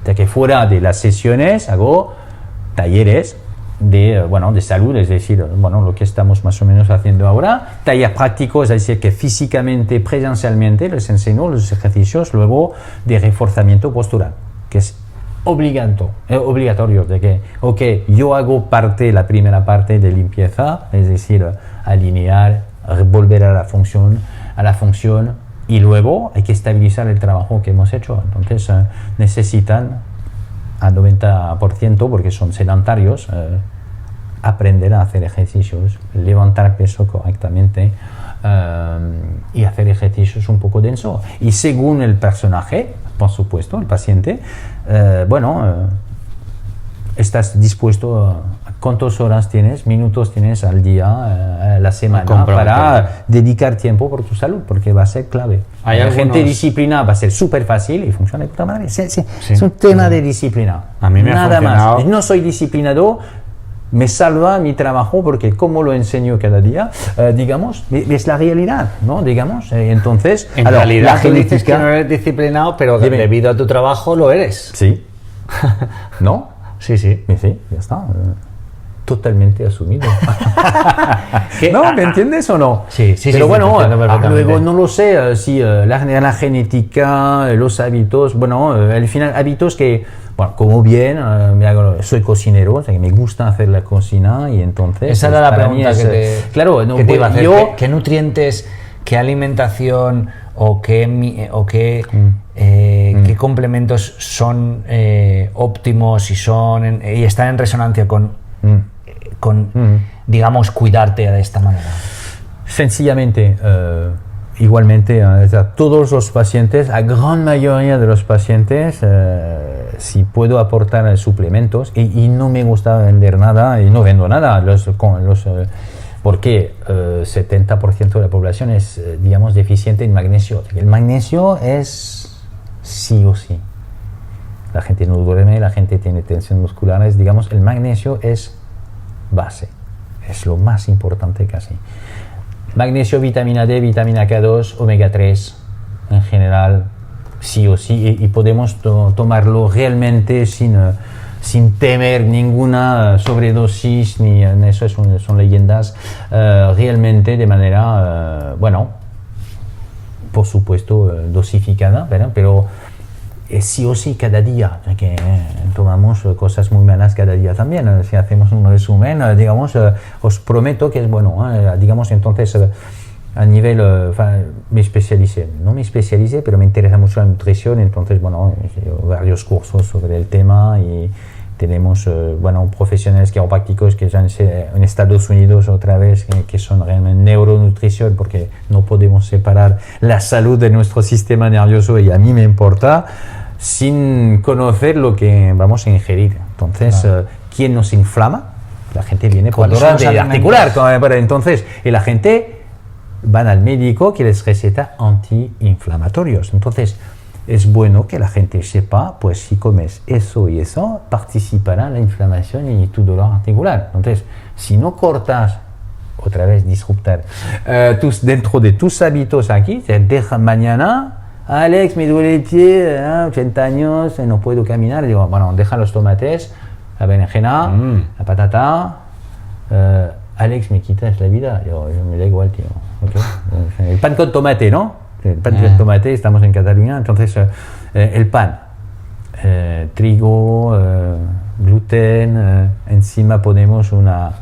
ya que fuera de las sesiones hago talleres de salud, es decir, lo que estamos más o menos haciendo ahora, talleres prácticos, es decir, que físicamente, presencialmente les enseño los ejercicios luego de reforzamiento postural, que es obligatorio, de que, yo hago la primera parte de limpieza, es decir, alinear, volver a la función, y luego hay que estabilizar el trabajo que hemos hecho. Entonces necesitan al 90%, porque son sedentarios, aprender a hacer ejercicios, levantar peso correctamente y hacer ejercicios un poco densos. Y según el personaje, por supuesto, el paciente, estás dispuesto cuántas horas tienes, minutos tienes al día, a la semana, para dedicar tiempo por tu salud, porque va a ser clave. La gente disciplinada va a ser súper fácil y funciona de puta madre. Es un tema de disciplina. A mí me nada ha funcionado. más. No soy disciplinado, me salva mi trabajo, porque como lo enseño cada día, digamos, es la realidad, ¿no? Digamos, entonces... En realidad tú dices que no eres disciplinado, pero debido a tu trabajo lo eres. Sí. ¿No? Sí. Sí, ya está. Totalmente asumido. ¿No? ¿Me entiendes o no? Sí. Pero bueno, luego no lo sé si la genética, los hábitos, al final hábitos que, como bien, soy cocinero, o sea que me gusta hacer la cocina, y entonces... Esa era la pregunta que te iba a hacer. ¿Qué nutrientes, qué alimentación o qué complementos son óptimos y están en resonancia con digamos, cuidarte de esta manera? Sencillamente, igualmente, todos los pacientes, la gran mayoría de los pacientes, si puedo aportar suplementos, y no me gusta vender nada, y no vendo nada, porque 70% de la población es, digamos, deficiente en magnesio. El magnesio es sí o sí. La gente no duerme, la gente tiene tensión muscular, digamos, el magnesio es base, es lo más importante casi. Magnesio, vitamina D, vitamina K2, omega 3, en general, sí o sí, y podemos tomarlo realmente sin temer ninguna sobredosis, ni eso son leyendas, realmente de manera, por supuesto, dosificada, pero sí o sí cada día, que tomamos cosas muy malas cada día también. Si hacemos un resumen, digamos, os prometo que es bueno, digamos, entonces a nivel, me especialicé, no me especialicé, pero me interesa mucho la nutrición, entonces, bueno, he varios cursos sobre el tema y tenemos, profesionales quiroprácticos que están en Estados Unidos otra vez, que son realmente neuronutrición, porque no podemos separar la salud de nuestro sistema nervioso y a mí me importa sin conocer lo que vamos a ingerir. Entonces, ¿quién nos inflama? La gente viene por dolor de articular, entonces, y la gente van al médico que les receta antiinflamatorios. Entonces, es bueno que la gente sepa, pues si comes eso y eso, participará la inflamación y tu dolor articular. Entonces, si no cortas, otra vez disruptar, dentro de tus hábitos aquí, te dejan mañana, Alex, me duele el pie, 80 años, no puedo caminar. Digo, bueno, deja los tomates, la berenjena, la patata. Alex, me quitas la vida. Yo me da igual, tío. ¿Okay? El pan con tomate, ¿no? El pan con tomate, estamos en Cataluña, entonces el pan, trigo, gluten, encima ponemos una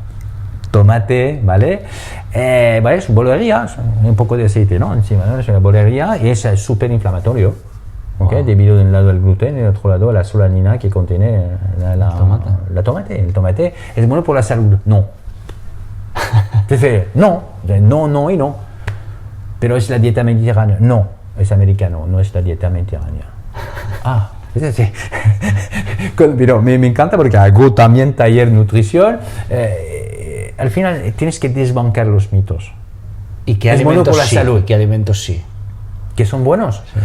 tomate, ¿vale? Es bolería, un poco de aceite, ¿no? Encima, ¿no? Es una bolería y es súper inflamatorio, ¿okay? Wow. Debido de un lado al gluten y del otro lado a la solanina que contiene el tomate es bueno por la salud, no. Entonces, no y no. Pero es la dieta mediterránea, no, es americano, no es la dieta mediterránea. Pero me encanta porque hago también taller nutrición. Al final tienes que desbancar los mitos. ¿Y qué es bueno por la salud? ¿Qué alimentos sí? ¿Que son buenos? Sí.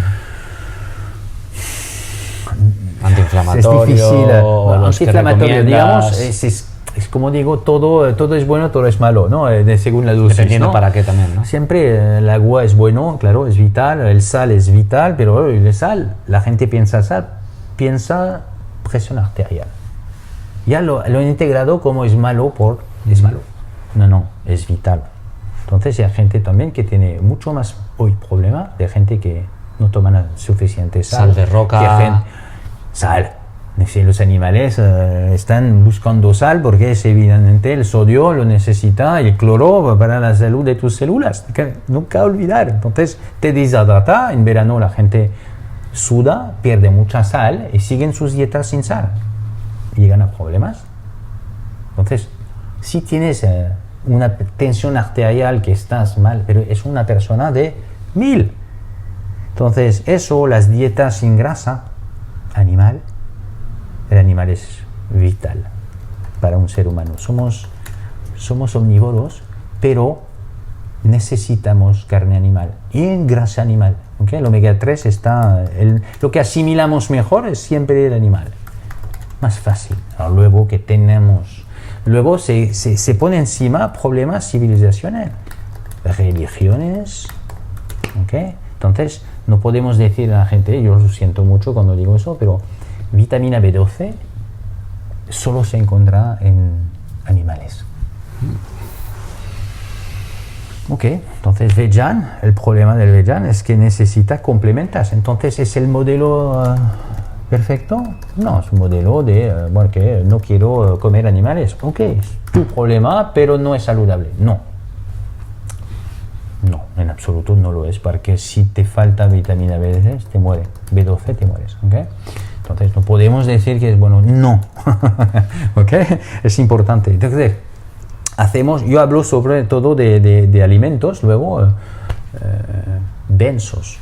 Antiinflamatorio, es difícil. Antiinflamatorio, digamos, es como digo, todo es bueno, todo es malo, ¿no? Según la dosis, dependiendo ¿no? para qué también, ¿no? Siempre el agua es bueno, claro, es vital, el sal es vital, pero el sal, la gente piensa sal, piensa presión arterial. Ya lo han integrado como es malo es malo. No, es vital. Entonces hay gente también que tiene mucho más hoy problema de gente que no toman suficiente sal. Sal de roca. Sal. Si los animales están buscando sal porque es evidente el sodio lo necesita, el cloro para la salud de tus células. Nunca olvidar. Entonces te deshidrata. En verano la gente suda, pierde mucha sal y siguen sus dietas sin sal. Y llegan a problemas. Entonces, si tienes una tensión arterial que estás mal, pero es una persona de 1000. Entonces, eso, las dietas sin grasa animal, el animal es vital para un ser humano. Somos omnívoros, pero necesitamos carne animal y grasa animal. ¿Okay? El omega 3 está... lo que asimilamos mejor es siempre el animal. Más fácil. Luego que tenemos... Luego se pone encima problemas civilizacionales, religiones. ¿Okay? Entonces, no podemos decir a la gente, yo lo siento mucho cuando digo eso, pero vitamina B12 solo se encuentra en animales. Ok, entonces vegan, el problema del vegan es que necesita complementos. Entonces, ¿es el modelo perfecto? No, es un modelo de, que no quiero comer animales. Ok, es tu problema, pero no es saludable. No, en absoluto no lo es, porque si te falta vitamina B12, te mueres. B12 te mueres, ¿ok? Entonces no podemos decir que es bueno, no, ¿ok? Es importante. Entonces, yo hablo sobre todo de alimentos, luego densos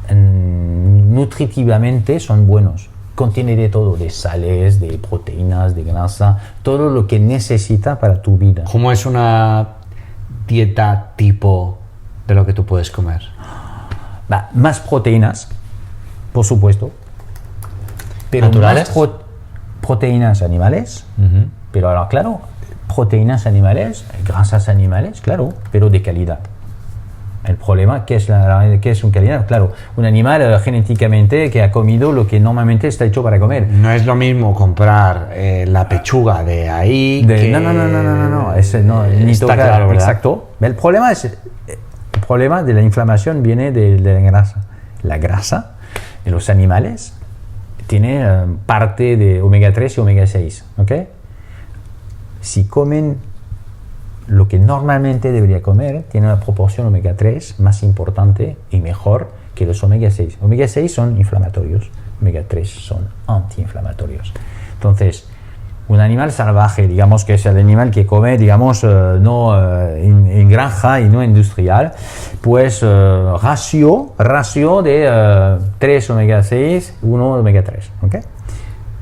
nutritivamente son buenos. Contiene de todo, de sales, de proteínas, de grasa, todo lo que necesita para tu vida. ¿Cómo es una dieta tipo de lo que tú puedes comer? Más proteínas, por supuesto, pero ¿naturales? Más proteínas animales, pero ahora claro, proteínas animales, grasas animales, claro, pero de calidad. El problema, ¿qué es un calidad? Claro, un animal genéticamente que ha comido lo que normalmente está hecho para comer. No es lo mismo comprar la pechuga de ahí que... No. Ese no ni está tocar, claro, ¿verdad? Exacto. El problema de la inflamación viene de la grasa. La grasa de los animales tiene parte de omega 3 y omega 6. ¿Okay? Si comen lo que normalmente debería comer tiene una proporción omega 3 más importante y mejor que los omega 6. Omega 6 son inflamatorios, omega 3 son antiinflamatorios. Entonces, un animal salvaje, digamos que es el animal que come, digamos, en granja y no industrial, pues ratio de 3 omega 6, 1 omega 3, ¿ok?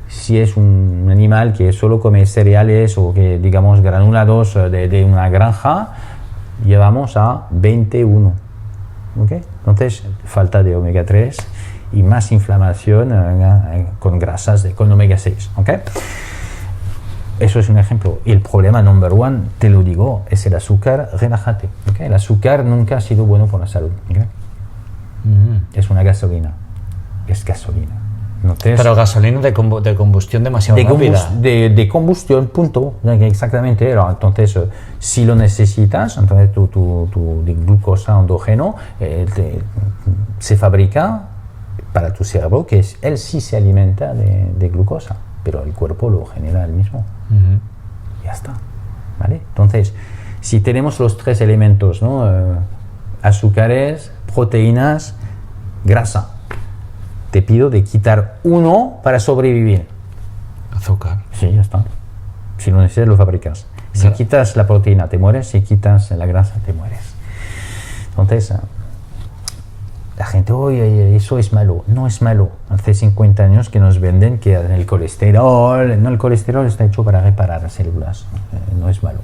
Si es un animal que solo come cereales o que, digamos, granulados de una granja, llevamos a 21, ¿ok? Entonces, falta de omega 3 y más inflamación con grasas, con omega 6, ¿ok? Eso es un ejemplo. Y el problema number one, te lo digo, es el azúcar. Relájate. ¿Okay? El azúcar nunca ha sido bueno por la salud. ¿Okay? Es una gasolina. Es gasolina. Pero gasolina de combustión demasiado rápida. De combustión, punto. Exactamente. Entonces, si lo necesitas, entonces tu glucosa endógeno se fabrica para tu cerebro, que él sí se alimenta de glucosa, pero el cuerpo lo genera él mismo. Ya está, ¿vale? Entonces, si tenemos los tres elementos, ¿no? Azúcares, proteínas, grasa, te pido de quitar uno para sobrevivir. Azúcar. Sí, ya está. Si lo necesitas, lo fabricas. Si quitas la proteína, te mueres. Si quitas la grasa, te mueres. Entonces, la gente, oye, eso es malo. No es malo. Hace 50 años que nos venden que el colesterol está hecho para reparar células. No es malo.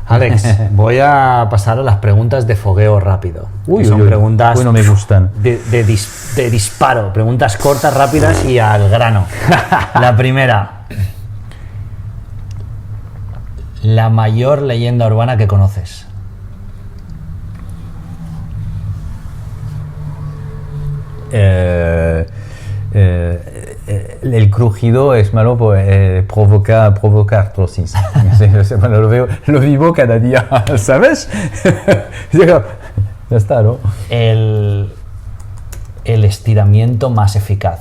Alex, voy a pasar a las preguntas de fogueo rápido. Son preguntas no me gustan. De disparo, preguntas cortas, rápidas y al grano. La primera. La mayor leyenda urbana que conoces. El crujido es malo, provoca artrosis. Lo vivo cada día, ¿sabes? Ya está, ¿no? El estiramiento más eficaz.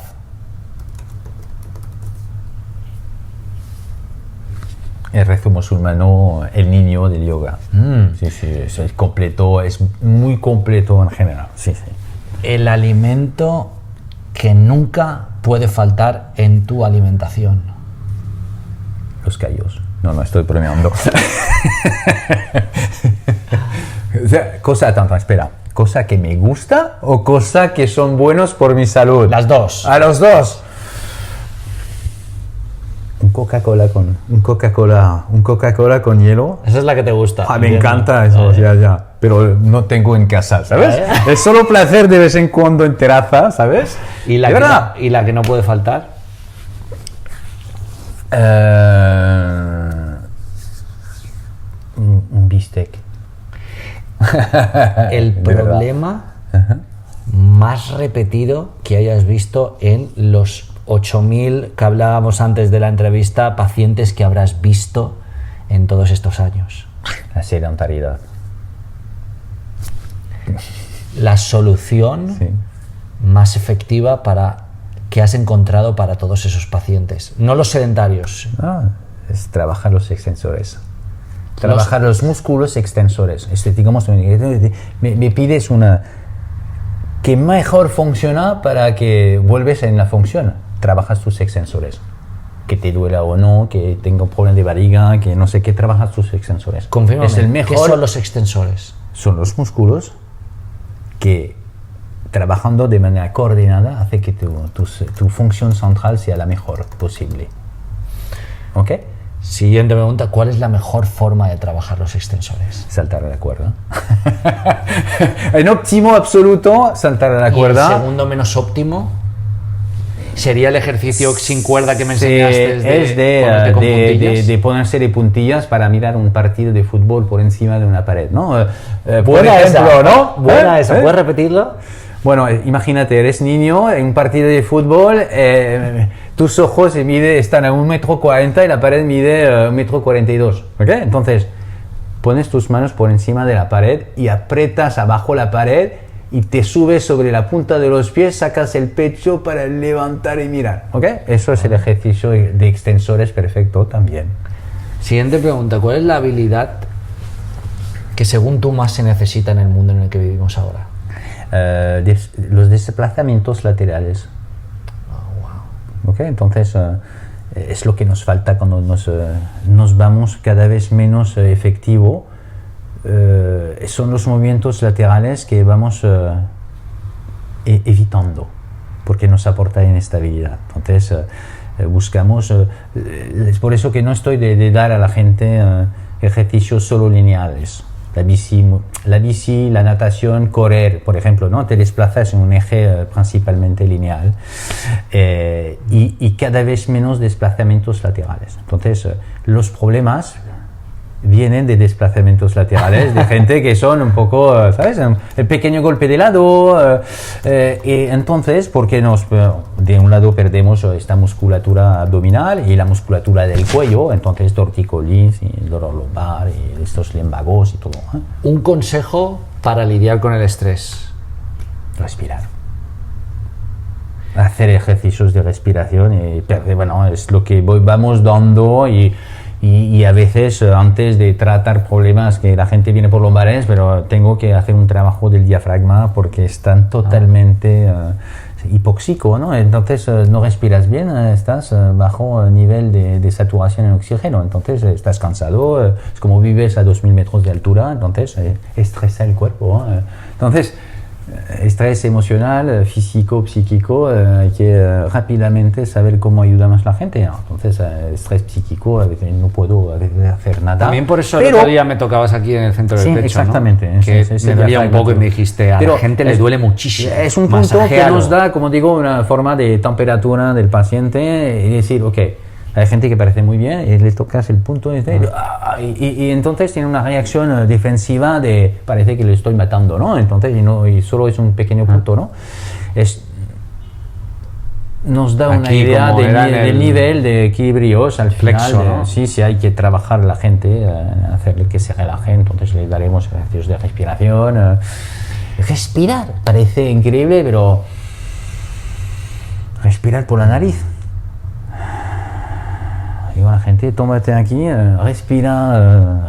El rezo musulmano, el niño del yoga. Sí, es completo, es muy completo en general. Sí. El alimento que nunca puede faltar en tu alimentación. Los callos. No, estoy bromeando. ¿Cosa que me gusta o cosa que son buenos por mi salud? Las dos. A los dos. Un Coca-Cola con hielo. Esa es la que te gusta. Me encanta eso, ya. Pero no tengo en casa, ¿sabes? Es solo placer de vez en cuando en terraza, ¿sabes? ¿Y la que no puede faltar? Un bistec. El problema más repetido que hayas visto en los 8.000 que hablábamos antes de la entrevista, pacientes que habrás visto en todos estos años. La sedentariedad. La solución más efectiva que has encontrado para todos esos pacientes, no los sedentarios. Es trabajar los extensores. Trabajar los músculos extensores. Digamos, me pides una que mejor funciona para que vuelves en la función. Trabajas tus extensores. Que te duela o no, que tenga un problema de barriga, que no sé qué, trabajas tus extensores. Confírmame, es el mejor. ¿Qué son los extensores? Son los músculos que, trabajando de manera coordinada, hace que tu función central sea la mejor posible. ¿Ok? Siguiente pregunta, ¿cuál es la mejor forma de trabajar los extensores? Saltar a la cuerda. En óptimo absoluto, saltar a la cuerda. ¿Y el segundo menos óptimo? ¿Sería el ejercicio sin cuerda que me enseñaste? De ponerse de puntillas para mirar un partido de fútbol por encima de una pared, ¿no? Buena esa, ¿no? Buena esa. ¿Puedes repetirlo? Bueno, imagínate, eres niño en un partido de fútbol, tus ojos están a 1,40 m y la pared mide 1,42 m, ¿ok? Entonces, pones tus manos por encima de la pared y aprietas abajo la pared y te subes sobre la punta de los pies, sacas el pecho para levantar y mirar, ¿ok? Eso es el ejercicio de extensores perfecto también. Siguiente pregunta, ¿cuál es la habilidad que según tú más se necesita en el mundo en el que vivimos ahora? Los desplazamientos laterales. ¿Okay? Entonces, es lo que nos falta cuando nos vamos cada vez menos efectivo. Son los movimientos laterales que vamos evitando, porque nos aporta inestabilidad. Entonces, buscamos, es por eso que no estoy de dar a la gente ejercicios solo lineales. La bici, la natación, correr, por ejemplo, ¿no? Te desplazas en un eje principalmente lineal y cada vez menos desplazamientos laterales. Entonces, los problemas vienen de desplazamientos laterales, de gente que son un poco, ¿sabes? El pequeño golpe de lado, y entonces, porque de un lado perdemos esta musculatura abdominal y la musculatura del cuello, entonces tortícolis y dolor lumbar y estos lumbagos y todo. Un consejo para lidiar con el estrés. Respirar. Hacer ejercicios de respiración y, bueno, es lo que vamos dando y a veces antes de tratar problemas que la gente viene por lumbares, pero tengo que hacer un trabajo del diafragma porque están totalmente hipóxico, ¿no? Entonces no respiras bien, estás bajo nivel de saturación en oxígeno, entonces estás cansado, es como vives a 2000 metros de altura, entonces estresa el cuerpo. Entonces, estrés emocional, físico, psíquico, hay que rápidamente saber cómo ayudamos a la gente. Entonces, estrés psíquico, a veces no puedo hacer nada. También por eso el otro día me tocabas aquí en el centro del sí, pecho, exactamente, ¿no? Que me dolía un poco y me dijiste, a la gente le duele muchísimo. Es un punto que nos da, como digo, una forma de temperatura del paciente y decir, ok, hay gente que parece muy bien y le tocas el punto y entonces tiene una reacción defensiva de parece que le estoy matando, ¿no? Entonces y solo es un pequeño punto, ¿no? Nos da una idea del nivel de equilibrios al flexo, final. ¿no? Sí, hay que trabajar a la gente, hacerle que se relaje, entonces le daremos ejercicios de respiración. Respirar, parece increíble, pero respirar por la nariz. Digo a la gente, tómate aquí, respira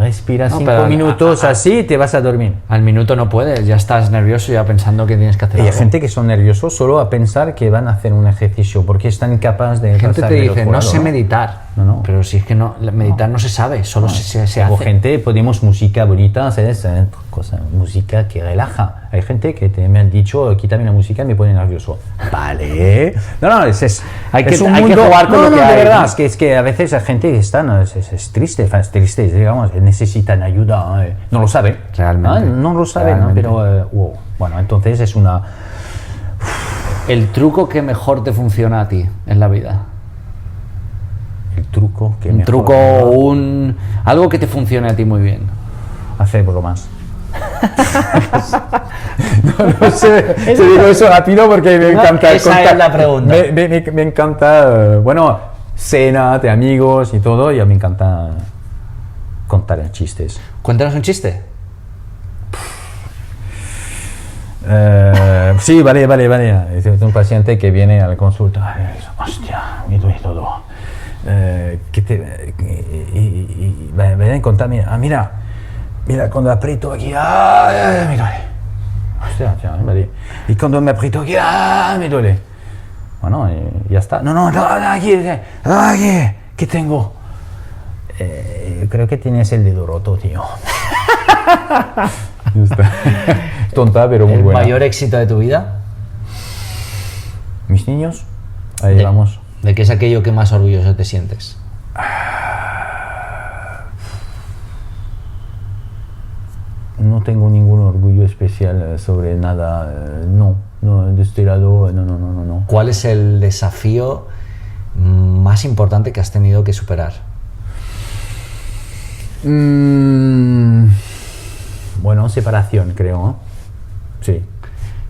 5 minutos así y te vas a dormir. Al minuto no puedes, ya estás nervioso ya pensando que tienes que hacer algo. Y hay gente que son nerviosos solo a pensar que van a hacer un ejercicio porque están incapaces de gente te dice, no sé meditar. No. Pero si es que meditar no se sabe, solo se hace. O gente, ponemos música bonita, ¿sabes? Música que relaja. Hay gente que me han dicho, quítame la música y me pone nervioso. Vale. No, hay que jugar con lo que hay. De verdad, es que a veces hay gente que es triste, digamos, necesitan ayuda, no lo sabe. Realmente. No lo sabe, ¿no? Pero, bueno, entonces es una... El truco que mejor te funciona a ti en la vida. El truco que algo que te funcione a ti muy bien. Hacer bromas. no sé, te digo eso rápido porque me encanta esa es la pregunta. Me encanta, cena de amigos y todo, y a mí me encanta contar chistes. Cuéntanos un chiste. Sí, vale. Es un paciente que viene a la consulta. Hostia, me duele todo. Ven a contarme. Mira, cuando aprieto aquí, me duele. Hostia, vale. Y cuando me aprieto aquí, me duele. Bueno, ya está. No, aquí, ¿qué tengo? Creo que tienes el dedo roto, tío. Tonta, pero muy buena. ¿El mayor éxito de tu vida? Mis niños, ahí vamos. ¿De qué es aquello que más orgulloso te sientes? No tengo ningún orgullo especial sobre nada, no, de este lado, no. ¿Cuál es el desafío más importante que has tenido que superar? Bueno, separación, creo, ¿no? Sí.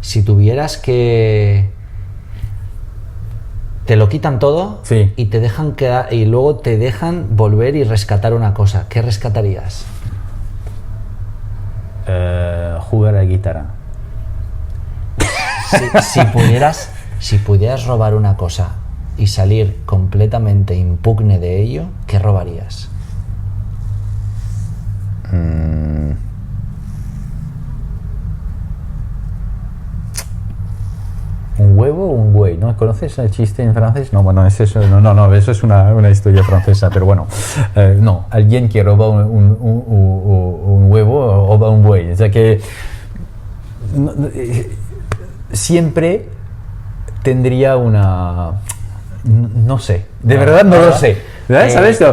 Si tuvieras que... Te lo quitan todo, sí, y te dejan quedar, y luego te dejan volver y rescatar una cosa. ¿Qué rescatarías? Jugar a la guitarra. Si pudieras robar una cosa y salir completamente impugne de ello, ¿qué robarías? ¿Conoces el chiste en francés? No, bueno, es eso, no, eso es una historia francesa, pero bueno, no, alguien que roba un huevo roba un buey, o sea que siempre tendría no sé, de verdad no lo sé, ¿verdad? ¿Sabes?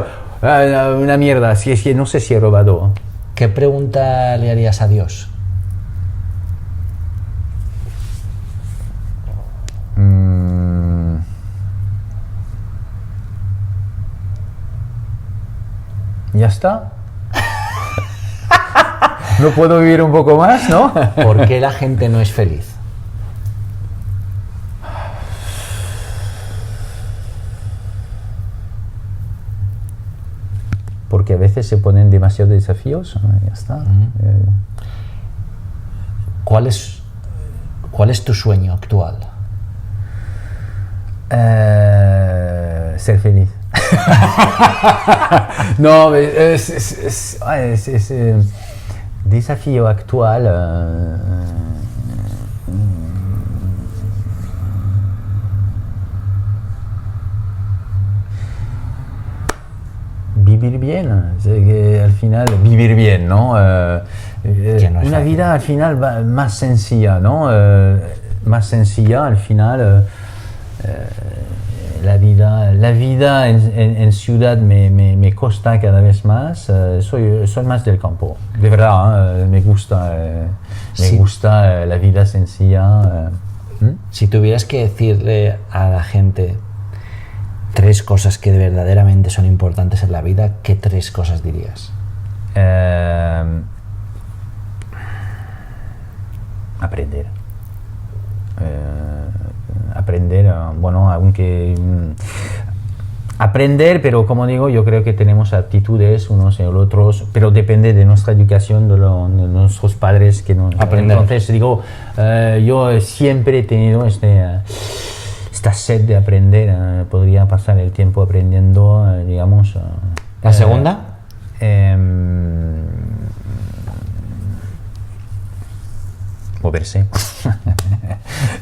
Una mierda, si es que no sé si he robado. ¿Qué pregunta le harías a Dios? ¿Ya está? ¿No puedo vivir un poco más, no? ¿Por qué la gente no es feliz? Porque a veces se ponen demasiados desafíos, ya está. ¿Cuál es tu sueño actual? Ser feliz. No, desafío actual. Vivir bien, o sea, que al final vivir bien, ¿no? Una vida al final más sencilla, ¿no? Más sencilla al final. La vida en ciudad me cuesta cada vez más. Soy más del campo, de verdad. Me gusta la vida sencilla. Si tuvieras que decirle a la gente 3 cosas que verdaderamente son importantes en la vida, ¿qué 3 cosas dirías? Aprender. Bueno, aunque aprender, pero como digo, yo creo que tenemos aptitudes unos y otros, pero depende de nuestra educación, de nuestros padres que nos aprender. Entonces digo, yo siempre he tenido esta sed de aprender, podría pasar el tiempo aprendiendo, digamos. ¿La segunda? Moverse.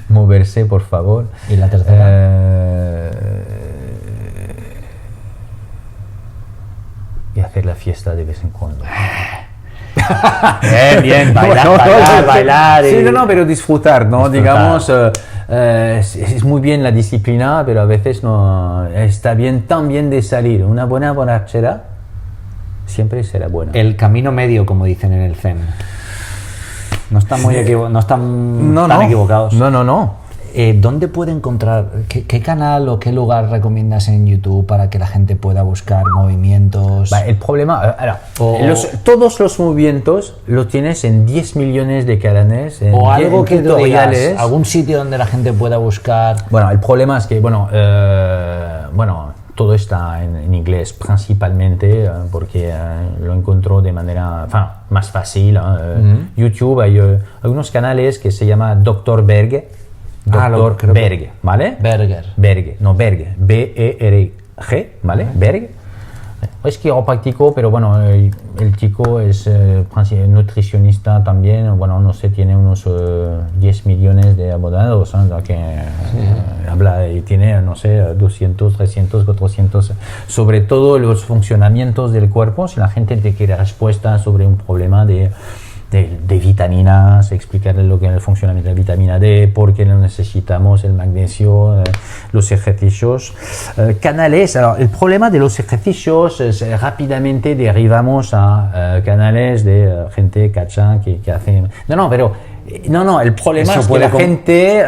Moverse, por favor. ¿Y la tercera? Y hacer la fiesta de vez en cuando. Bien, bailar. Sí, pero disfrutar, ¿no? Digamos, es muy bien la disciplina, pero a veces no está bien también de salir. Una buena borrachera siempre será buena. El camino medio, como dicen en el Zen. No están tan equivocados. No. ¿Dónde puede encontrar, qué canal o qué lugar recomiendas en YouTube para que la gente pueda buscar movimientos? El problema, todos los movimientos los tienes en 10 millones de canales. O algo que tú digas, algún sitio donde la gente pueda buscar. Bueno, el problema es que, todo está en inglés principalmente porque lo encontró de manera más fácil. YouTube hay algunos canales que se llama Dr. Berg. Dr. Berg, ¿vale? Berg, B-E-R-G, ¿vale? Berg. Es quiropráctico, pero bueno, el chico es nutricionista también, no sé, tiene unos 10 millones de abonados, habla y tiene, no sé, 200, 300, 400, sobre todo los funcionamientos del cuerpo. Si la gente te quiere respuesta sobre un problema de vitaminas, explicarle lo que es el funcionamiento de la vitamina D, por qué lo necesitamos, el magnesio, los ejercicios, canales. El problema de los ejercicios es rápidamente derivamos a canales de gente cacha que hace... el problema es que la gente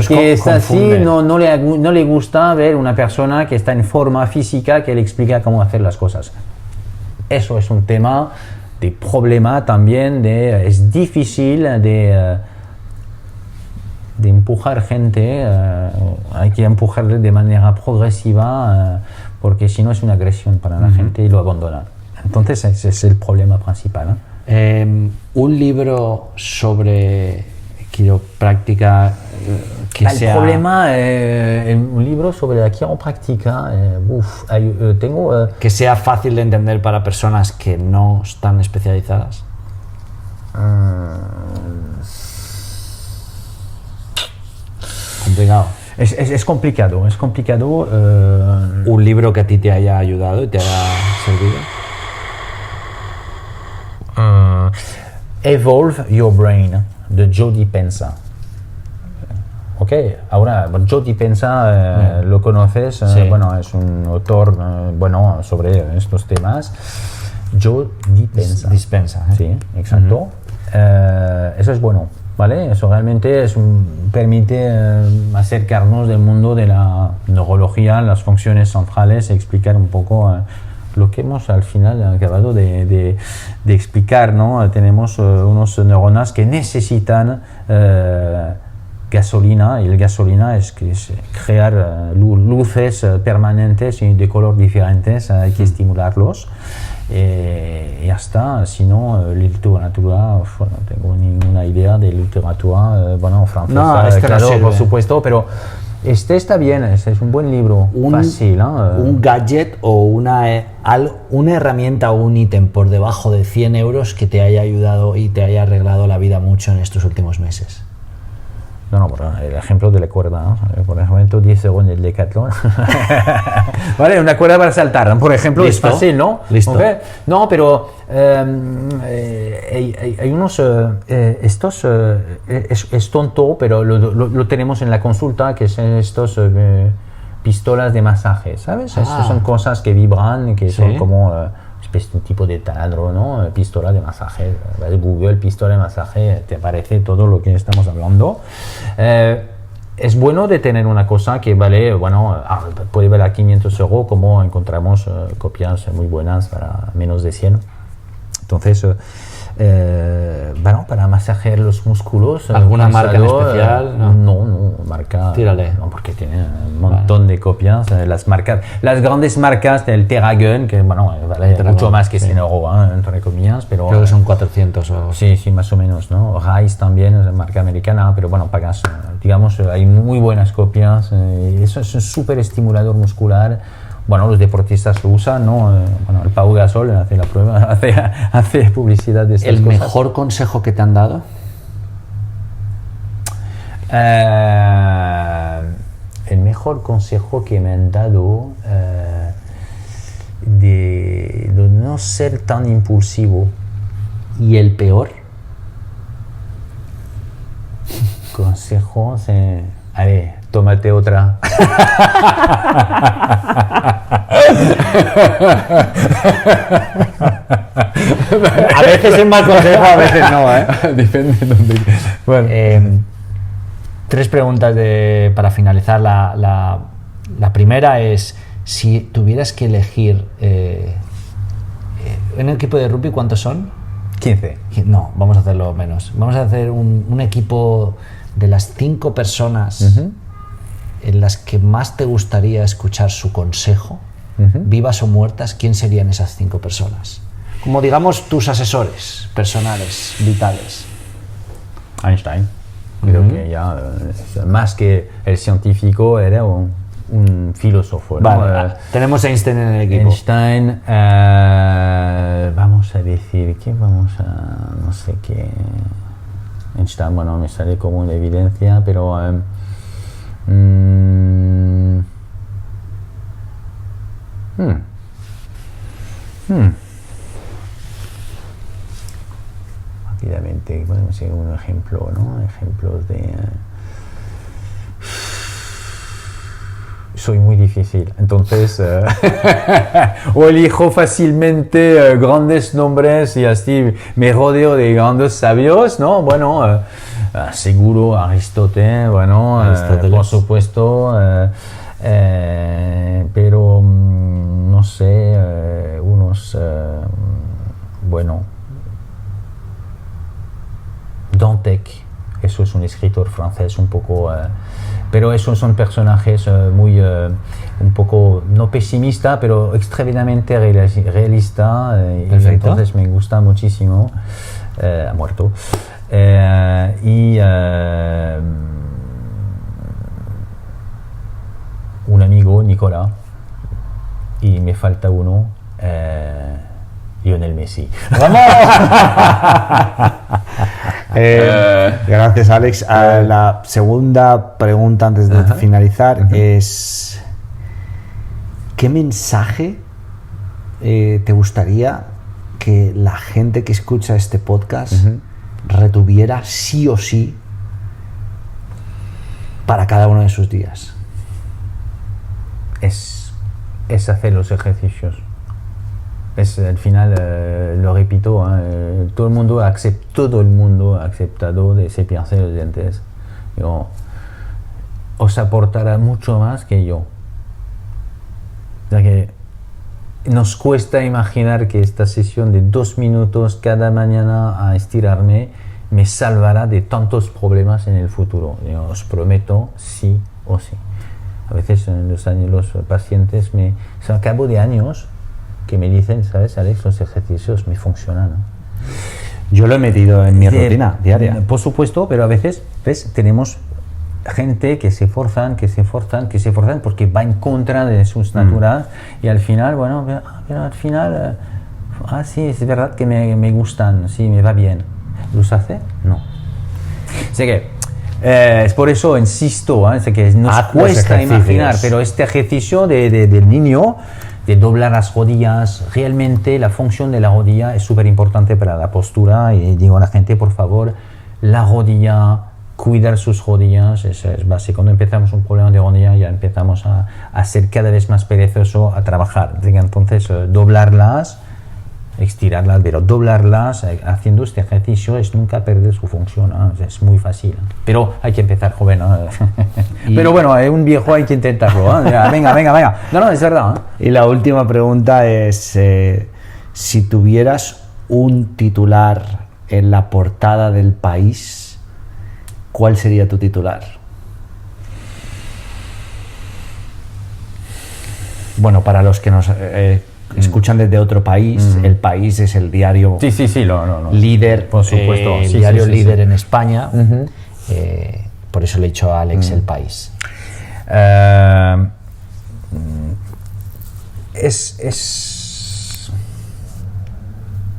que está así no le gusta ver una persona que está en forma física que le explica cómo hacer las cosas. Eso es un tema de problema también, es difícil de empujar gente, hay que empujarle de manera progresiva porque si no es una agresión para la gente y lo abandona. Entonces ese es el problema principal. Un libro sobre quiropráctica el problema, un libro sobre la quiropráctica, tengo... que sea fácil de entender para personas que no están especializadas. Complicado. Es complicado, es complicado. ¿Un libro que a ti te haya ayudado y te haya servido? Evolve Your Brain, de Joe Dispenza. Ok, ahora Joe Dispenza lo conoces, Sí. bueno, es un autor bueno sobre estos temas. Joe Dispenza. Sí, exacto. Eso es bueno, ¿vale? Eso realmente permite acercarnos del mundo de la neurología, las funciones centrales, explicar un poco lo que hemos al final acabado de explicar, ¿no? Tenemos unos neuronas que necesitan gasolina, y la gasolina es crear luces permanentes y de color diferentes, hay que estimularlos. Y ya está, si no, literatura, no tengo ninguna idea de literatura, bueno, francesa, No, este no claro, sirve. por supuesto, pero este está bien, este es un buen libro, fácil. Un gadget o una herramienta o un ítem por debajo de 100 euros que te haya ayudado y te haya arreglado la vida mucho en estos últimos meses. No, el ejemplo de la cuerda, ¿no? Por ejemplo, 10 euros en el Decathlon. Vale, una cuerda para saltar, por ejemplo, ¿Listo? es fácil, ¿no? Listo. ¿Okay? No, pero hay unos, estos, es tonto, pero lo tenemos en la consulta, que son estos pistolas de masaje, ¿sabes? Estas son cosas que vibran, que son como especie de un tipo de taladro, ¿no? Pistola de masaje. Google, pistola de masaje, te aparece todo lo que estamos hablando. Es bueno de tener una cosa que vale, bueno, puede valer 500 euros, como encontramos copias muy buenas para menos de 100. Entonces, bueno, para masajear los músculos. ¿Alguna marca en especial? No, marca. Tírale. No, porque tiene un montón de copias. Las grandes marcas del Terragun, que bueno, vale mucho más que 100 euros, entre comillas, pero. Creo que son 400 o... Sí, más o menos, ¿no? Rise también es marca americana, pero bueno, pagas, digamos, hay muy buenas copias. Eso es un súper estimulador muscular. Bueno, los deportistas lo usan, ¿no? Bueno, el Pau Gasol hace la prueba, hace publicidad de estas ¿El cosas. mejor consejo que te han dado? El mejor consejo que me han dado de no ser tan impulsivo. ¿Y el peor? Consejo, a ver, tómate otra. A veces es mal consejo, a veces no, ¿eh? Depende de dónde. Bueno. 3 preguntas para finalizar. La primera es, si tuvieras que elegir en el equipo de rugby, ¿cuántos son? 15. No, vamos a hacerlo menos. Vamos a hacer un equipo de las 5 personas en las que más te gustaría escuchar su consejo, vivas o muertas. ¿Quién serían esas 5 personas? Como digamos tus asesores personales, vitales. Einstein. Creo que ya, más que el científico, era un filósofo, ¿no? Vale, tenemos a Einstein en el equipo. Einstein, vamos a decir, ¿qué vamos a...? No sé qué... Einstein, bueno, me sale como una evidencia, pero... Rápidamente, podemos hacer un ejemplo, ¿no? Ejemplos de... Soy muy difícil, entonces o elijo fácilmente grandes nombres y así me rodeo de grandes sabios, ¿no? Bueno, seguro Aristóteles, bueno, por supuesto, pero no sé, unos, bueno, Dantec, eso es un escritor francés un poco... pero esos son personajes muy, un poco, no pesimista, pero extremadamente realista. Entonces me gusta muchísimo. Ha muerto. Un amigo, Nicolás. Y me falta uno, Lionel Messi. ¡Vamos! Gracias, Alex. La segunda pregunta antes de finalizar es: ¿qué mensaje te gustaría que la gente que escucha este podcast retuviera sí o sí para cada uno de sus días? Es hacer los ejercicios. Al final, lo repito, todo el mundo ha aceptado de cepillarse los dientes. Os aportará mucho más que yo. O sea que nos cuesta imaginar que esta sesión de 2 minutos cada mañana a estirarme me salvará de tantos problemas en el futuro. Yo os prometo, sí o sí. A veces los pacientes al cabo de años que me dicen, ¿sabes, Alex? Los ejercicios me funcionan, ¿no? Yo lo he metido en mi rutina diaria. Por supuesto, pero a veces, ¿ves? Tenemos gente que se forzan porque va en contra de sus naturales y al final, bueno, pero al final, sí, es verdad que me gustan, sí, me va bien. ¿Los hace? No. Así que es por eso insisto, es que nos cuesta imaginar, pero este ejercicio del niño de doblar las rodillas, realmente la función de la rodilla es súper importante para la postura y digo a la gente, por favor, la rodilla, cuidar sus rodillas, es básico. Cuando empezamos un problema de rodilla ya empezamos a ser cada vez más perezoso a trabajar. Entonces, doblarlas, estirarlas, pero doblarlas haciendo este ejercicio es nunca perder su función, ¿no? Es muy fácil, pero hay que empezar joven, ¿no? Pero bueno, un viejo hay que intentarlo, ¿no? Venga. No, es verdad, ¿no? Y la última pregunta es, si tuvieras un titular en la portada del País, ¿cuál sería tu titular? Bueno, para los que nos escuchan desde otro país, El País es el diario líder, por supuesto, el diario líder en España. Por eso le he dicho a Alex El País.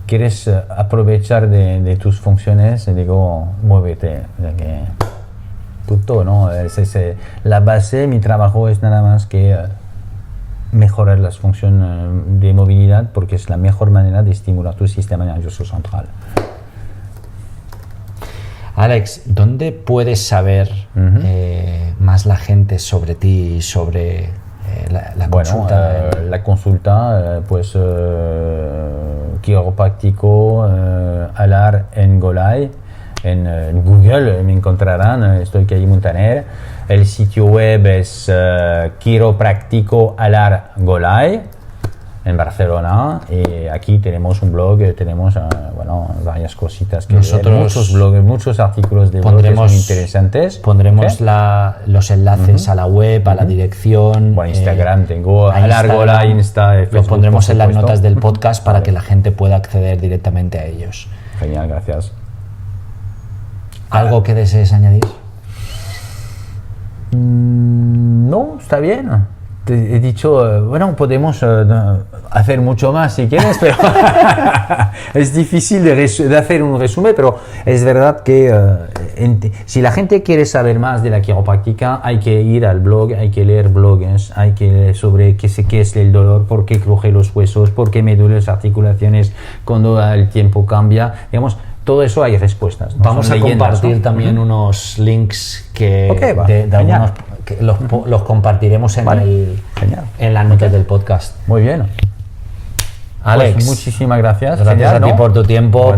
¿Quieres aprovechar de tus funciones? Digo, muévete. Punto, ¿no? La base de mi trabajo es nada más que mejorar las funciones de movilidad, porque es la mejor manera de estimular tu sistema nervioso central. Alex, ¿dónde puedes saber más la gente sobre ti y sobre la consulta? La consulta, pues quiropráctico Alar en Golay. En Google me encontrarán, estoy calle Montaner. El sitio web es quiropráctico Alar Golay en Barcelona, y aquí tenemos un blog, tenemos varias cositas que nosotros leer, muchos blogs, muchos artículos de blogs muy interesantes. Pondremos los enlaces a la web, a la dirección. Bueno, Instagram tengo, Alar Golay, Insta, Facebook. Los pondremos en las notas del podcast para que la gente pueda acceder directamente a ellos. Genial, gracias. ¿Algo que desees añadir? No, está bien. Te he dicho, podemos hacer mucho más si quieres, pero es difícil de hacer un resumen, pero es verdad que si la gente quiere saber más de la quiropráctica, hay que ir al blog, hay que leer blogs, hay que leer sobre qué es el dolor, por qué cruje los huesos, por qué me duelen las articulaciones cuando el tiempo cambia, digamos. Todo eso hay respuestas, ¿no? Vamos a compartir también unos links que algunos que los compartiremos en las notas del podcast. Muy bien. Alex, pues muchísimas gracias. Gracias a ti por tu tiempo,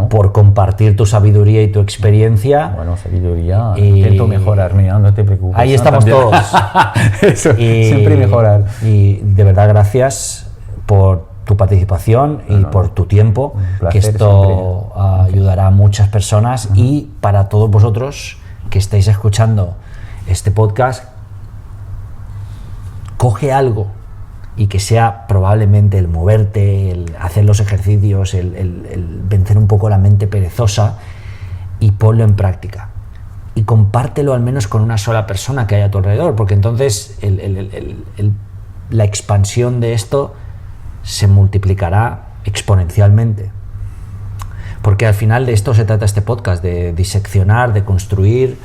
por compartir tu sabiduría y tu experiencia. Sabiduría. Intento mejorarme, no te preocupes. Ahí estamos todos. Siempre mejorar. Y de verdad, gracias por tu participación y por tu tiempo, que esto ayudará a muchas personas. Y para todos vosotros que estáis escuchando este podcast, coge algo, y que sea probablemente el moverte, el hacer los ejercicios, el vencer un poco la mente perezosa, y ponlo en práctica. Y compártelo al menos con una sola persona que haya a tu alrededor, porque entonces la expansión de esto se multiplicará exponencialmente. Porque al final de esto se trata este podcast, de diseccionar, de construir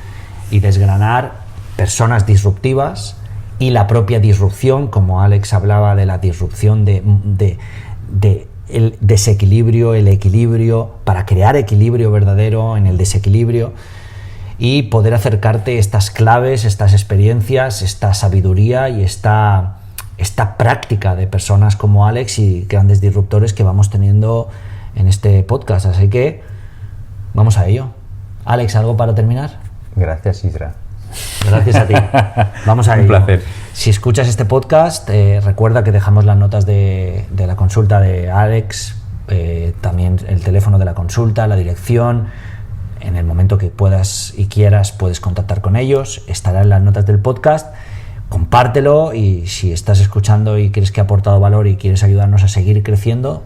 y desgranar personas disruptivas y la propia disrupción, como Alex hablaba de la disrupción de el desequilibrio, el equilibrio, para crear equilibrio verdadero en el desequilibrio y poder acercarte estas claves, estas experiencias, esta sabiduría y esta práctica de personas como Alex y grandes disruptores que vamos teniendo en este podcast. Así que vamos a ello. Alex, ¿algo para terminar? Gracias, Isra. Gracias a ti. Vamos a ello. Un placer. Si escuchas este podcast, recuerda que dejamos las notas de la consulta de Alex, también el teléfono de la consulta, la dirección. En el momento que puedas y quieras puedes contactar con ellos, estará en las notas del podcast. Compártelo y si estás escuchando y crees que ha aportado valor y quieres ayudarnos a seguir creciendo,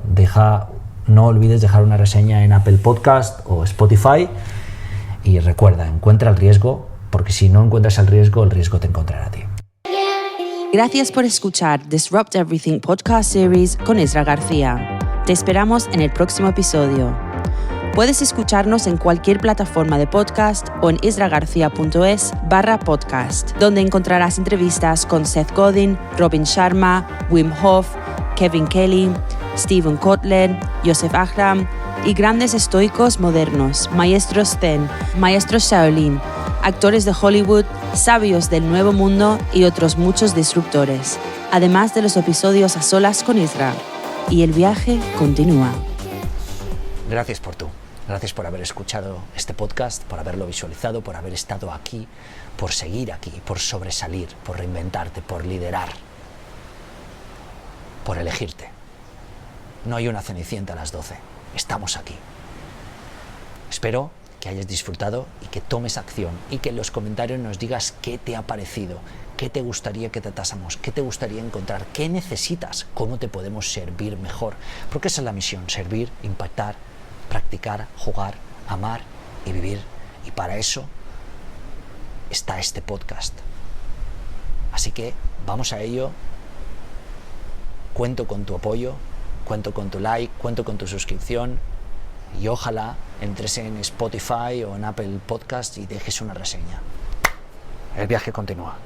no olvides dejar una reseña en Apple Podcast o Spotify. Y recuerda, encuentra el riesgo, porque si no encuentras el riesgo te encontrará a ti. Gracias por escuchar Disrupt Everything Podcast Series con Isra García. Te esperamos en el próximo episodio. Puedes escucharnos en cualquier plataforma de podcast o en isragarcia.es/podcast, donde encontrarás entrevistas con Seth Godin, Robin Sharma, Wim Hof, Kevin Kelly, Stephen Kotler, Yosef Ahram y grandes estoicos modernos, maestros Zen, maestros Shaolin, actores de Hollywood, sabios del Nuevo Mundo y otros muchos disruptores, además de los episodios a solas con Isra. Y el viaje continúa. Gracias por haber escuchado este podcast, por haberlo visualizado, por haber estado aquí, por seguir aquí, por sobresalir, por reinventarte, por liderar, por elegirte. No hay una Cenicienta a las 12, estamos aquí. Espero que hayas disfrutado y que tomes acción y que en los comentarios nos digas qué te ha parecido, qué te gustaría que tratásemos, qué te gustaría encontrar, qué necesitas, cómo te podemos servir mejor. Porque esa es la misión, servir, impactar, practicar, jugar, amar y vivir. Y para eso está este podcast. Así que vamos a ello. Cuento con tu apoyo, cuento con tu like, cuento con tu suscripción y ojalá entres en Spotify o en Apple Podcast y dejes una reseña. El viaje continúa.